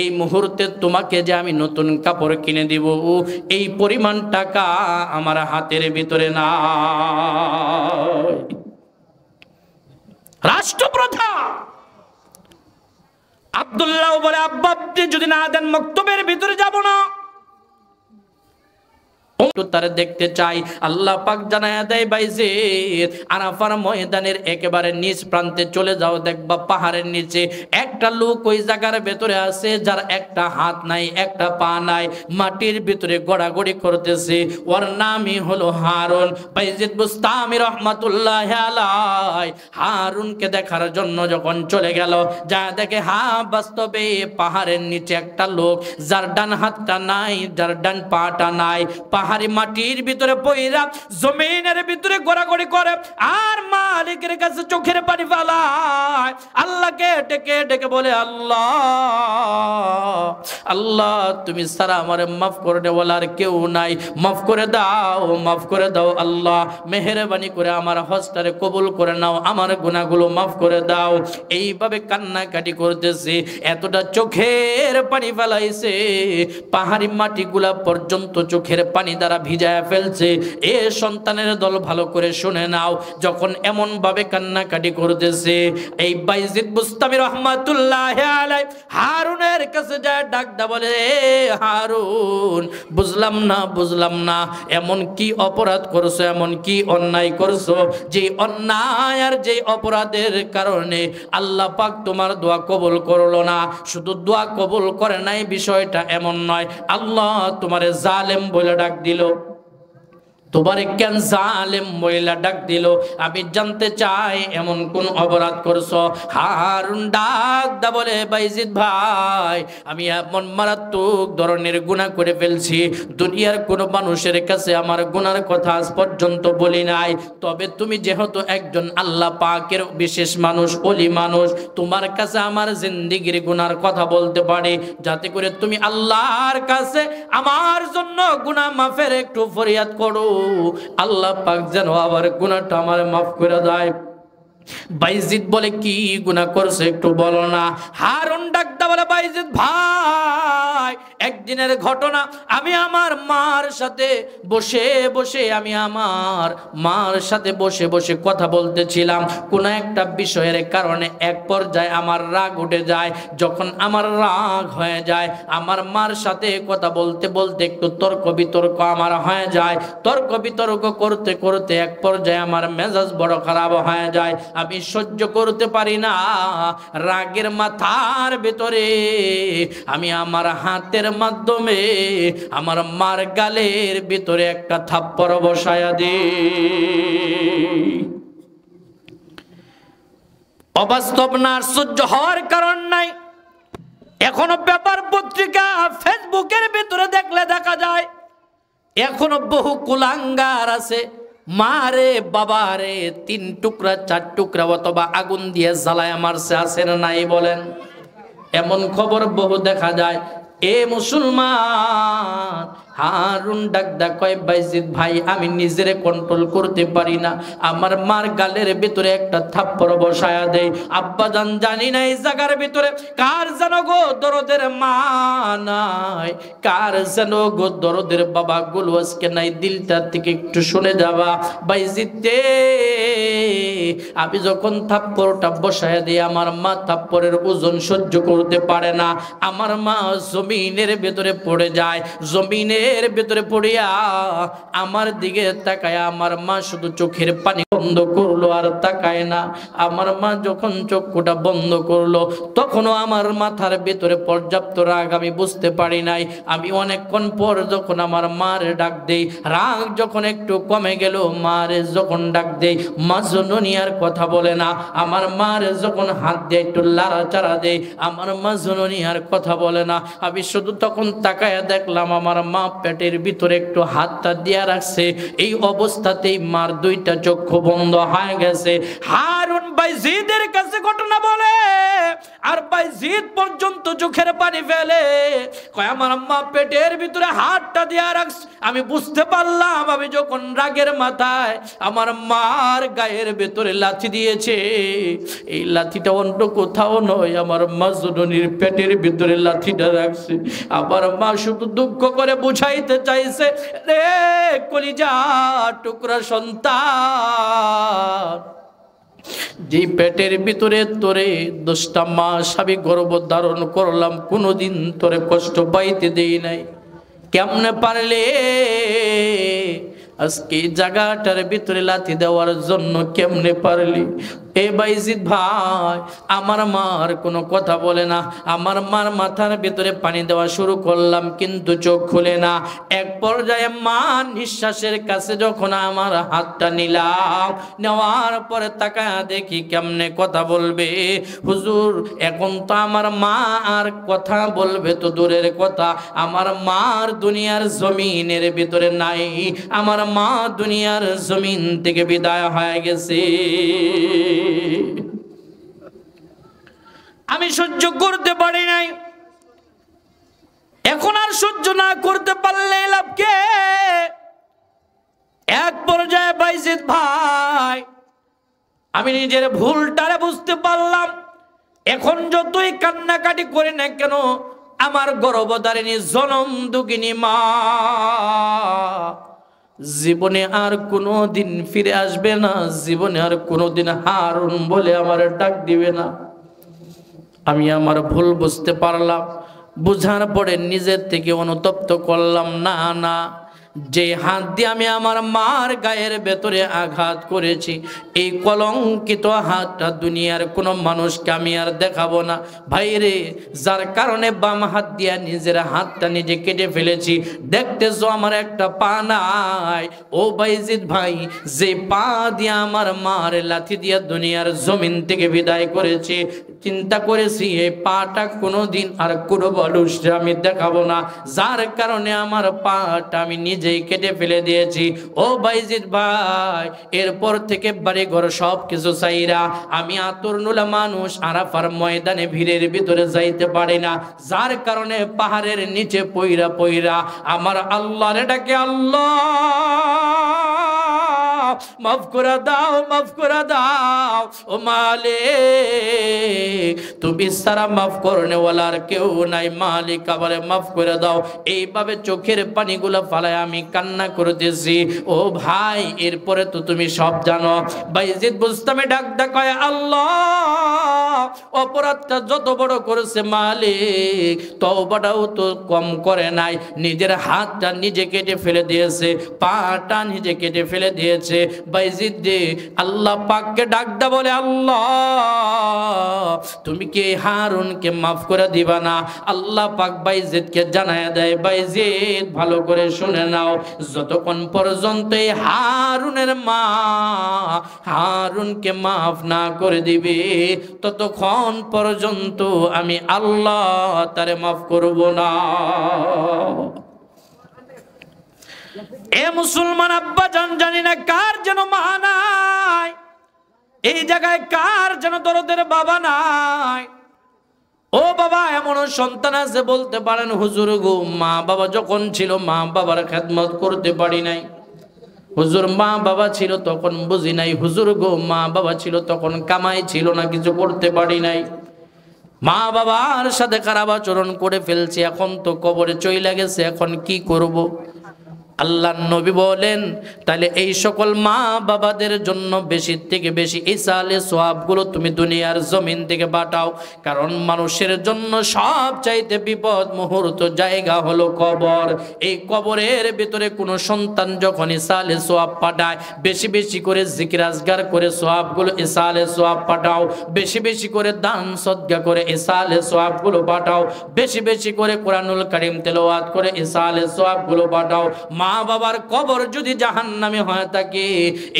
এই মুহূর্তে তোমাকে যে আমি নতুন কাপড় কিনে দিব এই পরিমাণ টাকা আমার হাতের ভিতরে না। রাষ্ট্রপ্রধান আব্দুল্লাহ বলে, আব্বা আপনি যদি না দেন মক্তবের ভিতরে যাব না। তারে দেখতে চাই। আল্লাহ পাক জানায়া দেয়, বাইজিদ আরাফার ময়দানের একেবারে নিচ প্রান্তে চলে যাও, দেখবা পাহাড়ের নিচে একটা লোক ওই জায়গার ভেতরে আছে যার একটা হাত নাই, একটা পা নাই, মাটির ভিতরে গড়াগড়ি করতেছে। ওর নামই হলো হারুন। বাইজিদ বুস্তামি রাহমাতুল্লাহি আলাইহি হারুনকে দেখার জন্য যখন চলে গেল, যা দেখে বাস্তবে পাহাড়ের নিচে একটা লোক যার ডান হাতটা নাই, যার ডান পাটা নাই, পাহাড়ি মাটির ভিতরে পয়রা জমিনের ভিতরে গোড়াগড়ি করে আর মালিকের কাছে চোখের পানি ফেলায়, আল্লাহকে ডেকে ডেকে বলে, আল্লাহ আল্লাহ তুমি সারা আমারে মাফ করে দে, বলার কেউ নাই, মাফ করে দাও, মাফ করে দাও আল্লাহ, মেহেরবানি করে আমার হজটারে কবুল করে নাও, আমার গুনাহগুলো মাফ করে দাও। এইভাবে কান্নাকাটি করতেছে, এতটা চোখের পানি ফেলাইছে পাহাড়ি মাটিগুলা পর্যন্ত চোখের পানি দ্বারা ভিজায় ফেলছে। এ সন্তানের দল ভালো করে শুনে নাও, যখন এমন ভাবে কান্নাকাটি করতেছে, এই বাইজিদ বুস্তামি রাহমাতুল্লাহি আলাইহি হারুনের কাছে যায় ডাক দা বলে, হারুন বুঝলাম না, বুঝলাম না এমন কি অপরাধ করছো, এমন কি অন্যায় করছো যে অন্যায় আর যে অপরাধের কারণে আল্লাহ পাক তোমার দোয়া কবুল করলো না। শুধু দোয়া কবুল করে নাই বিষয়টা এমন নয়, আল্লাহ তোমারে জালেম বলে ডাক দিল। তোমারে কেন জালেম মহিলা ডাক দিল, আমি জানতে চাই এমন কোন অপরাধ করছো? হারুন ডাক দা বলে, বাইজিদ ভাই, আমি এমন মারাত্মক ধরনের গুনাহ করে ফেলছি, দুনিয়ার কোন মানুষের কাছে আমার গুনার কথা আজ পর্যন্ত বলি নাই। তবে তুমি যেহেতু একজন আল্লাহ পাকের বিশেষ মানুষ, ওলি মানুষ, তোমার কাছে আমার জিন্দেগির গুনার কথা বলতে পারি, যাতে করে তুমি আল্লাহর কাছে আমার জন্য গুনাহ মাফের একটু ফরিয়াদ করো, আল্লাহ পাক যেন আবার গুনাহটা আমার মাফ করে দেয়। বাইজিদ বলে, কি গুনাহ করছে একটু বলো না। হারুন ডাকতে বলে, বাইজিদ ভাই, একদিনের ঘটনা, আমি আমার মার সাথে বসে বসে কথা বলতেছিলাম কোন একটা বিষয়ের কারণে। এক পর্যায়ে আমার রাগ উঠে যায়। যখন আমার রাগ হয়ে যায়, আমার মার সাথে কথা বলতে বলতে একটু তর্ক বিতর্ক আমার হয়ে যায়। তর্ক বিতর্ক করতে করতে এক পর্যায়ে আমার মেজাজ বড় খারাপ হয়ে যায়। আমি সহ্য করতে পারি না, রাগের মাথার ভেতরে আমি আমার হাতের মাধ্যমে আমার মার গালের ভিতরে একটা থাপ্পড় বসায়া দিই। অবাস্তব না, সহ্য হওয়ার কারণ নাই। এখনো পেপার পত্রিকা ফেসবুকের ভিতরে দেখলে দেখা যায়, এখনো বহু কুলাঙ্গার আছে, মারে বাবারে 3 টুকরা 4 টুকরা অথবা আগুন দিয়ে জ্বালায় মারছে, আছে না নাই বলেন? এমন খবর বহু দেখা যায়। এ মুসলমান, হারুন ডাকদা কয়, বাইজিদ ভাই, আমি নিজেরে কন্ট্রোল করতে পারি না, আমার মার গালের ভিতরে একটা থাপ্পড় বসায়া দেই। আব্বাজান, জানি না এই জায়গার ভিতরে কার যেন গো দরদের মা নাই, কার যেন গো দরদের বাবা গুলো আজকে নাই, দিলটার থেকে একটু শুনে যাবা। বাইজিদ দে, আমি যখন থাপ্পড়টা বসায়া দিই, আমার মা থাপ্পড়ের ওজন সহ্য করতে পারে না, আমার মা জমিনের ভেতরে পড়ে যায়। জমিনের ভেতরে পড়িয়া আমার দিকে তাকায়, আমার মা শুধু চোখের পানি বন্ধ করলো আর তাকায় না। আমার মা যখন চোখটা বন্ধ করলো, তখনও আমার মাথার ভেতরে পর্যাপ্ত রাগ আমি বুঝতে পারি নাই। আমি অনেকক্ষণ পর যখন আমার মার ডাক দেই, রাগ যখন একটু কমে গেল, মারে যখন ডাক দেই, মা জননিয়ার কথা বলে না। আমার মার যখন হাত দিয়ে একটু লাড়াচাড়া দেই, আমার মা জননিয়ার কথা বলে না। আমি শুধু তখন তাকায়া দেখলাম আমার মা পেটের ভিতরে একটু হাতটা দিয়া রাখছে। এই অবস্থাতেই মার 2টা চক্ষু বন্ধ হয়ে গেছে। হারুন বাইজিদের কাছে ঘটনা বলে, আর বাইজিদ পর্যন্ত চোখের পানি ফেলে, কয় আমার মা পেটের ভিতরে হাতটা দিয়া রাখছে। আমি বুঝতে পারলাম, আমি যখন রাগের মাথায় আমার মার গায়ের ভেতরে লাথি দিয়েছে, এই লাথিটা অন্য কোথাও নয়, আমার মা জননীর পেটের ভিতরে লাথিটা রাখছে। আমার মা শুধু দুঃখ করে বুঝাইতে চাইছে, রে কলিজা টুকরা সন্তান, যে পেটের ভিতরে তোরে 10টা মাস আমি গর্ভ ধারণ করলাম, কোনোদিন তোরে কষ্ট পাইতে দেই নাই, কেমনে পারলে আজকে জায়গাটার ভিতরে লাথি দেওয়ার জন্য, কেমনে পারলি? এ বাইজিদ ভাই, আমার মার কোনো কথা বলে না। আমার মার মাথার ভিতরে পানি দেওয়া শুরু করলাম, কিন্তু চোখ খুলে না। এক পর্যায়ে মা নিঃশ্বাসের কাছে যখন আমার হাতটা নিলাম, নেওয়ার পরে তাকায়া দেখি কেমনে কথা বলবে। হুজুর, এখন তো আমার মা আর কথা বলবে তো দূরের কথা, আমার মার দুনিয়ার জমিনের ভিতরে নাই, আমার মা দুনিয়ার জমিন থেকে বিদায় হয়ে গেছে। আমি সহ্য করতে পারি নাই। এখন আর সহ্য না করতে পারলে লাভ কে? এক পর্যায়ে বাইজিদ ভাই, আমি নিজের ভুলটারে বুঝতে পারলাম। এখন যতই কান্নাকাটি করি না কেন, আমার গর্ভধারিণী জনম দুঃখিনী মা জীবনে আর কোনোদিন ফিরে আসবে না, জীবনে আর কোনোদিন হারুন বলে আমার ডাক দিবে না। আমি আমার ভুল বুঝতে পারলাম। বুঝার পরে নিজের থেকে অনুতপ্ত করলাম, না না, যে হাত দিয়ে আমি আমার মার গায়ের ভেতরে আঘাত করেছি, এই কলঙ্কিত হাতটা দুনিয়ার কোনো মানুষকে আমি আর দেখাবো না। ভাইরে, যার কারণে বাম হাত দিয়ে নিজের হাতটা নিজে কেটে ফেলেছি, দেখতেছো আমার একটা পা নাই। ও বাইজিদ ভাই, যে পা দিয়ে আমার মার লাথি দিয়ে দুনিয়ার জমিন থেকে বিদায় করেছি, চিন্তা করেছি এই পাটা কোনোদিন আর কোনো মানুষকে আমি দেখাবো না, যার কারণে আমার পাটা আমি নিজেই কেটে ফেলে দিয়েছি। ও বাইজিদ ভাই, এরপর থেকে বাড়ি ঘর সব কিছু চাইরা আমি আতরনুলা মানুষ আরাফার ময়দানে ভিড়ের ভিতরে যাইতে পারি না, যার কারণে পাহাড়ের নিচে পইরা পইরা আমার আল্লাহরে ডাকে, আল্লাহ মাফ করে দাও, মাফ করে দাও। ও মালিক, তুমি সারা মাফ করনে ওয়ালার কেউ নাই, মালিক আমারে মাফ করে দাও। এইভাবে চোখের পানিগুলো ফালায় আমি কান্না করতেছি। ও ভাই, এরপরে তো তুমি সব জানো। বাইজিদ বুস্তামে ডাক ডাকায়, আল্লাহ অপরাধটা যত বড় করেছে মালিক, তওবাটাও তো কম করে নাই। নিজের হাতটা নিজে কেটে ফেলে দিয়েছে, পাটা নিজে কেটে ফেলে দিয়েছে। বাইজিদ দে আল্লাহ পাককে ডাকদা বলে, আল্লাহ তুমি কি হারুনকে মাফ করে দিবা না? আল্লাহ পাক বাইজিদকে জানায়া দেয়, বাইজিদ ভালো করে শুনে নাও, যতক্ষণ পর্যন্ত এই হারুনের মা হারুনকে মাফ না করে দিবে, ততক্ষণ পর্যন্ত আমি আল্লাহ তারে মাফ করব না। এ মুসলমান আব্বা জান, জানি না কার যেন মা নাই, এই জায়গায় কার যেন দরদের বাবা নাই। ও বাবা, এমন সন্তান আছে বলতে পারেন, হুজুর গো মা বাবা যখন ছিল মা বাবার খেদমত করতে পারি নাই। হুজুর মা বাবা ছিল তখন বুঝি নাই। হুজুর গো মা বাবা ছিল তখন কামাই ছিল না, কিছু করতে পারি নাই। মা বাবার সাথে খারাপ আচরণ করে ফেলছি, এখন তো কবরে চইলা গেছে, এখন কি করব? আল্লাহর নবী বলেন, তাহলে এই সকল মা বাবাদের জন্য বেশি থেকে বেশি ইসালে সওয়াবগুলো তুমি দুনিয়ার জমিন থেকে পাঠাও। কারণ মানুষের জন্য সব চাইতে বিপদ মুহূর্ত জায়গা হলো কবর। এই কবরের ভিতরে কোনো সন্তান যখন ইসালে সওয়াব পাঠায়, বেশি বেশি করে জিকির আজগার করে সওয়াবগুলো ইসালে সওয়াব পাঠাও, বেশি বেশি করে দান সদকা করে ইসালে সওয়াবগুলো পাঠাও, বেশি বেশি করে কোরআনুল কারীম তেলাওয়াত করে ইসালে সওয়াবগুলো পাঠাও। মা বাবার কবর যদি জাহান্নামে হয়ে থাকে,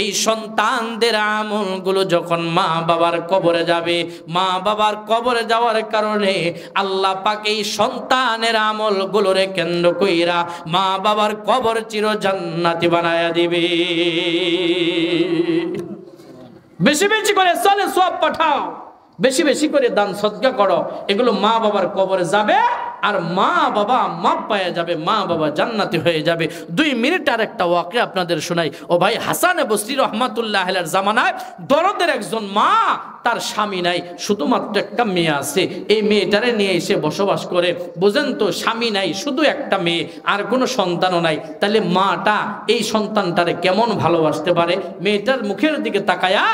এই সন্তানদের আমলগুলো যখন মা বাবার কবরে যাবে, মা বাবার কবরে যাওয়ার কারণে আল্লাহ পাক এই সন্তানের আমলগুলোরে কেন্দ্র কইরা মা বাবার কবর চির জান্নাতি বানায়া দিবে। বেশি বেশি করে সালে সওয়াব পাঠাও, বেশি বেশি করে দান সদকা করো, এগুলো মা বাবার কবরে যাবে আর মা বাবা মাপ পাওয়া যাবে, মা বাবা জান্নাতি হয়ে যাবে। 2 মিনিট আর একটা ওয়াকিয়া আপনাদের শোনাই। ও ভাই, হাসান বসরি রহমাতুল্লাহ আলাইহির জামানায় দরদের একজন মা, তার স্বামী নাই, শুধুমাত্র একটা মেয়ে আছে। এই মেয়েটারে নিয়ে এসে বসবাস করে। বুঝেন তো, স্বামী নাই, শুধু একটা মেয়ে, আর কোনো সন্তানও নাই। তাহলে মাটা এই সন্তানটারে কেমন ভালোবাসতে পারে? মেয়েটার মুখের দিকে তাকায়া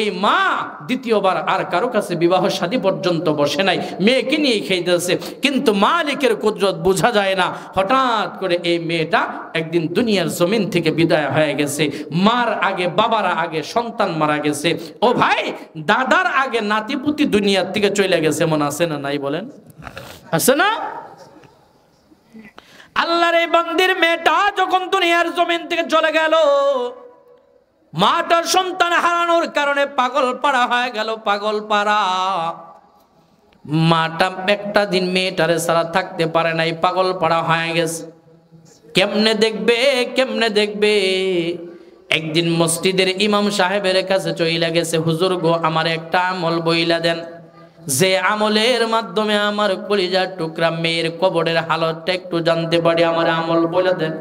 এই মা দ্বিতীয়বার আর কারো কাছে বিবাহ শাদী পর্যন্ত বসে নাই, মেয়েকে নিয়ে খাইতেছে। কিন্তু মালিকের কুদরত বোঝা যায় না, হঠাৎ করে এই মেয়েটা একদিন দুনিয়ার জমিন থেকে বিদায় হয়ে গেছে। মার আগে বাবারা আগে সন্তান মারা গেছে। ও ভাই, দাদার আগে নাতিপুতি দুনিয়ার থেকে চলে গেছে, মনে আছে না নাই বলেন? আছে না? আল্লাহর এই বান্দির মেয়েটা যখন দুনিয়ার জমিন থেকে চলে গেল, মাটার সন্তান হারানোর কারণে পাগল পাড়া হয়ে গেল, পাগল পাড়া। মাটা একটা দিন মেয়েটারে ছাড়া থাকতে পারে নাই, পাগল পাড়া হয়ে গেছে। কেমনে দেখবে, কেমনে দেখবে? একদিন মসজিদের ইমাম সাহেবের কাছে চইলা গেছে, হুজুর গো আমার একটা আমল বইলা দেন, যে আমলের মাধ্যমে আমার কলিজার টুকরা মেয়ের কবরের হালতটা একটু জানতে পারি, আমার আমল বলে দেন।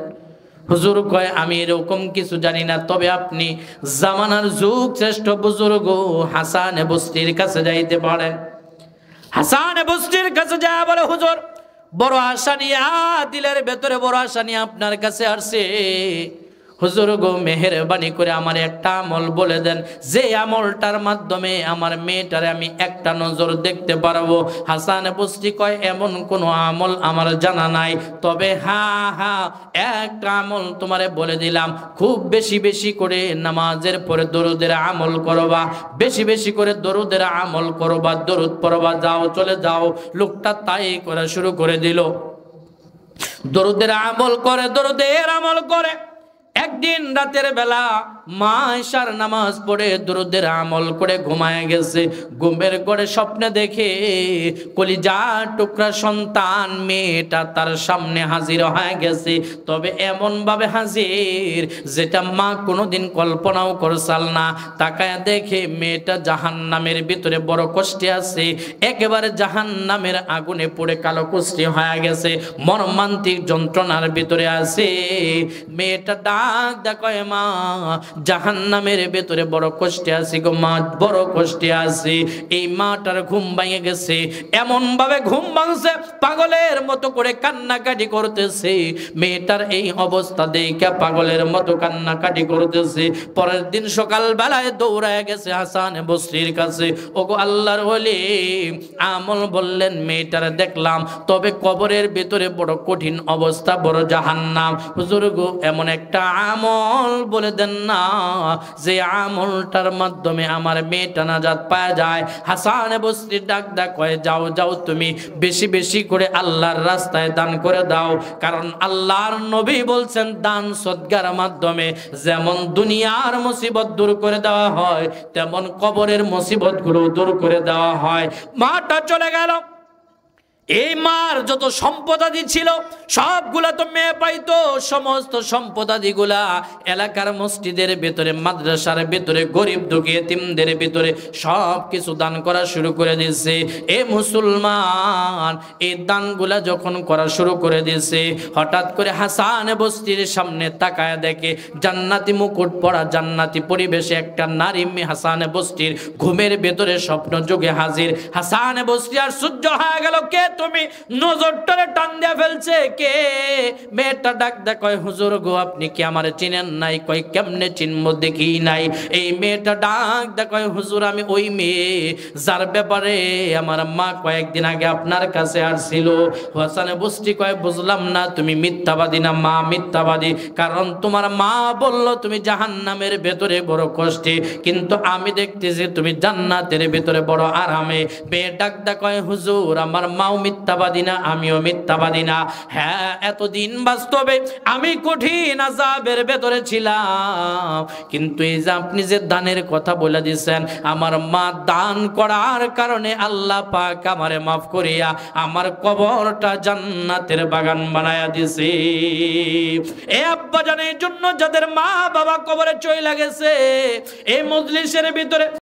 হুজুর কয়, আমি এরকম কিছু জানি না, তবে আপনি জামানার যুগ শ্রেষ্ঠ বুজুর্গ হাসান বসরির কাছে যাইতে পারেন। হাসান বসরির কাছে যা বলে, হুজুর বড় আশা নিয়ে, দিলের ভেতরে বড় আশা নিয়ে আপনার কাছে আসছে। হুজুর গো মেহেরবানি করে আমার একটা আমল বলে দেন, যে আমলটার মাধ্যমে আমার মেয়েটারে আমি একটা নজর দেখতে পারবো। হাসান বসরি কয় এমন কোনো আমল আমার জানা নাই, তবে হ্যাঁ একটা আমল তোমারে বলে দিলাম, খুব বেশি বেশি করে নামাজের পরে দরুদের আমল করবা, বেশি বেশি করে দরুদের আমল করবা, দরুদ পড়বা, যাও চলে যাও। লোকটা তাই করা শুরু করে দিল, দরুদের আমল করে, দরুদের আমল করে। একদিন রাতের বেলা মা ইশার নামাজ পড়ে দরুদের আমল করে ঘুমায় গেছে। ঘুমের ঘরে স্বপ্নে দেখে কলিজা টুকরা সন্তান মেয়েটা তার সামনে হাজির হয়ে গেছে, তবে এমন ভাবে হাজির যেটা মা কোনোদিন কল্পনাও করছাল না। তাকায় দেখে মেয়েটা জাহান্নামের ভিতরে বড় কষ্টে আছে, একেবারে জাহান্নামের আগুনে পড়ে কালো কুষ্টি হয়ে গেছে, মর্মান্তিক যন্ত্রণার ভিতরে আছে। মেয়েটা ডাক দেখে মা জাহান্নামের ভেতরে বড় কষ্টে আছি গো মা, বড় কষ্টে আছি। এই মাটার ঘুম ভেঙে গেছে, এমন ভাবে ঘুম ভাঙছে পাগলের মতো করে কান্নাকাটি করতেছে। মেয়েটার এই অবস্থা দেখে পাগলের মতো কান্নাকাটি করতেছে। পরের দিন সকাল বেলায় দৌড়ায় গেছে হাসান বসরির কাছে, ওগো আল্লাহর ওলি আমল বললেন মেয়েটার দেখলাম, তবে কবরের ভেতরে বড় কঠিন অবস্থা, বড় জাহান্নাম। হুজুর গো এমন একটা আমল বলে দেন না যে আমলটার মাধ্যমে আমার মেয়েটা নাজাত পাওয়া যায়। হাসান বসরি ডাক কয় যাও যাও, তুমি বেশি বেশি করে আল্লাহর রাস্তায় দান করে দাও, কারণ আল্লাহর নবী বলছেন দান সদকার মাধ্যমে যেমন দুনিয়ার মুসিবত দূর করে দেওয়া হয়, তেমন কবরের মুসিবত গুলো দূর করে দেওয়া হয়। মাটা চলে গেল। এই মার যত সম্পদাদি ছিল সবগুলা তো মেয়ে পাইতো, সমস্ত সম্পদাদিগুলা এলাকার মসজিদের ভেতরে, মাদ্রাসার ভেতরে, গরিব দুঃখী এতিমদের ভেতরে সব কিছু দান করা শুরু করে দিয়েছে। এ মুসলমান এই দানগুলা যখন করা শুরু করে দিয়েছে, হঠাৎ করে হাসান বসরির সামনে তাকায় দেখে জান্নাতি মুকুট পরা, জান্নাতি পরিবেশে একটা নারী হাসান বসরির ঘুমের ভেতরে স্বপ্ন যুগে হাজির। হাসান বসরি আর সহ্য হয়ে গেল, কে তুমি, নজরটারে টান দিয়ে ফেলছে কে? মেয়েটা ডাক দেয় কয় হুজুর গো আপনি কি আমারে চিনেন নাই? কয় কেমনে চিনব, দেখি নাই। এই মেয়েটা ডাক দেয় কয় হুজুর আমি ওই মেয়ে যার ব্যাপারে আমার মা কয়েকদিন আগে আপনার কাছে আসছিল। হাসান বসরি কয় বুঝলাম না, তুমি মিথ্যাবাদী না? মা মিথ্যাবাদী, কারণ তোমার মা বলল তুমি জাহান্নামের ভেতরে বড় কষ্টে, কিন্তু আমি দেখতেছি তুমি জান্নাতের ভেতরে বড় আরামে। মেয়ে ডাক দেয় কয় হুজুর আমার মাও মিথ্যাবাদী না, আমিও মিথ্যাবাদী না। হ্যাঁ এতদিন বাস্তবে আমি কঠিন আযাবের ভেতরে ছিলাম, কিন্তু এই যে আপনি যে দানের কথা বলে দিয়েছেন, আমার মা দান করার কারণে আল্লাহ পাক আমারে মাফ করিয়া আমার কবরটা জান্নাতের বাগান বানায়া দিয়েছে। এ আব্বা জানের জন্য যাদের মা বাবা কবরে চলে গেছে, এই মজলিসের ভিতরে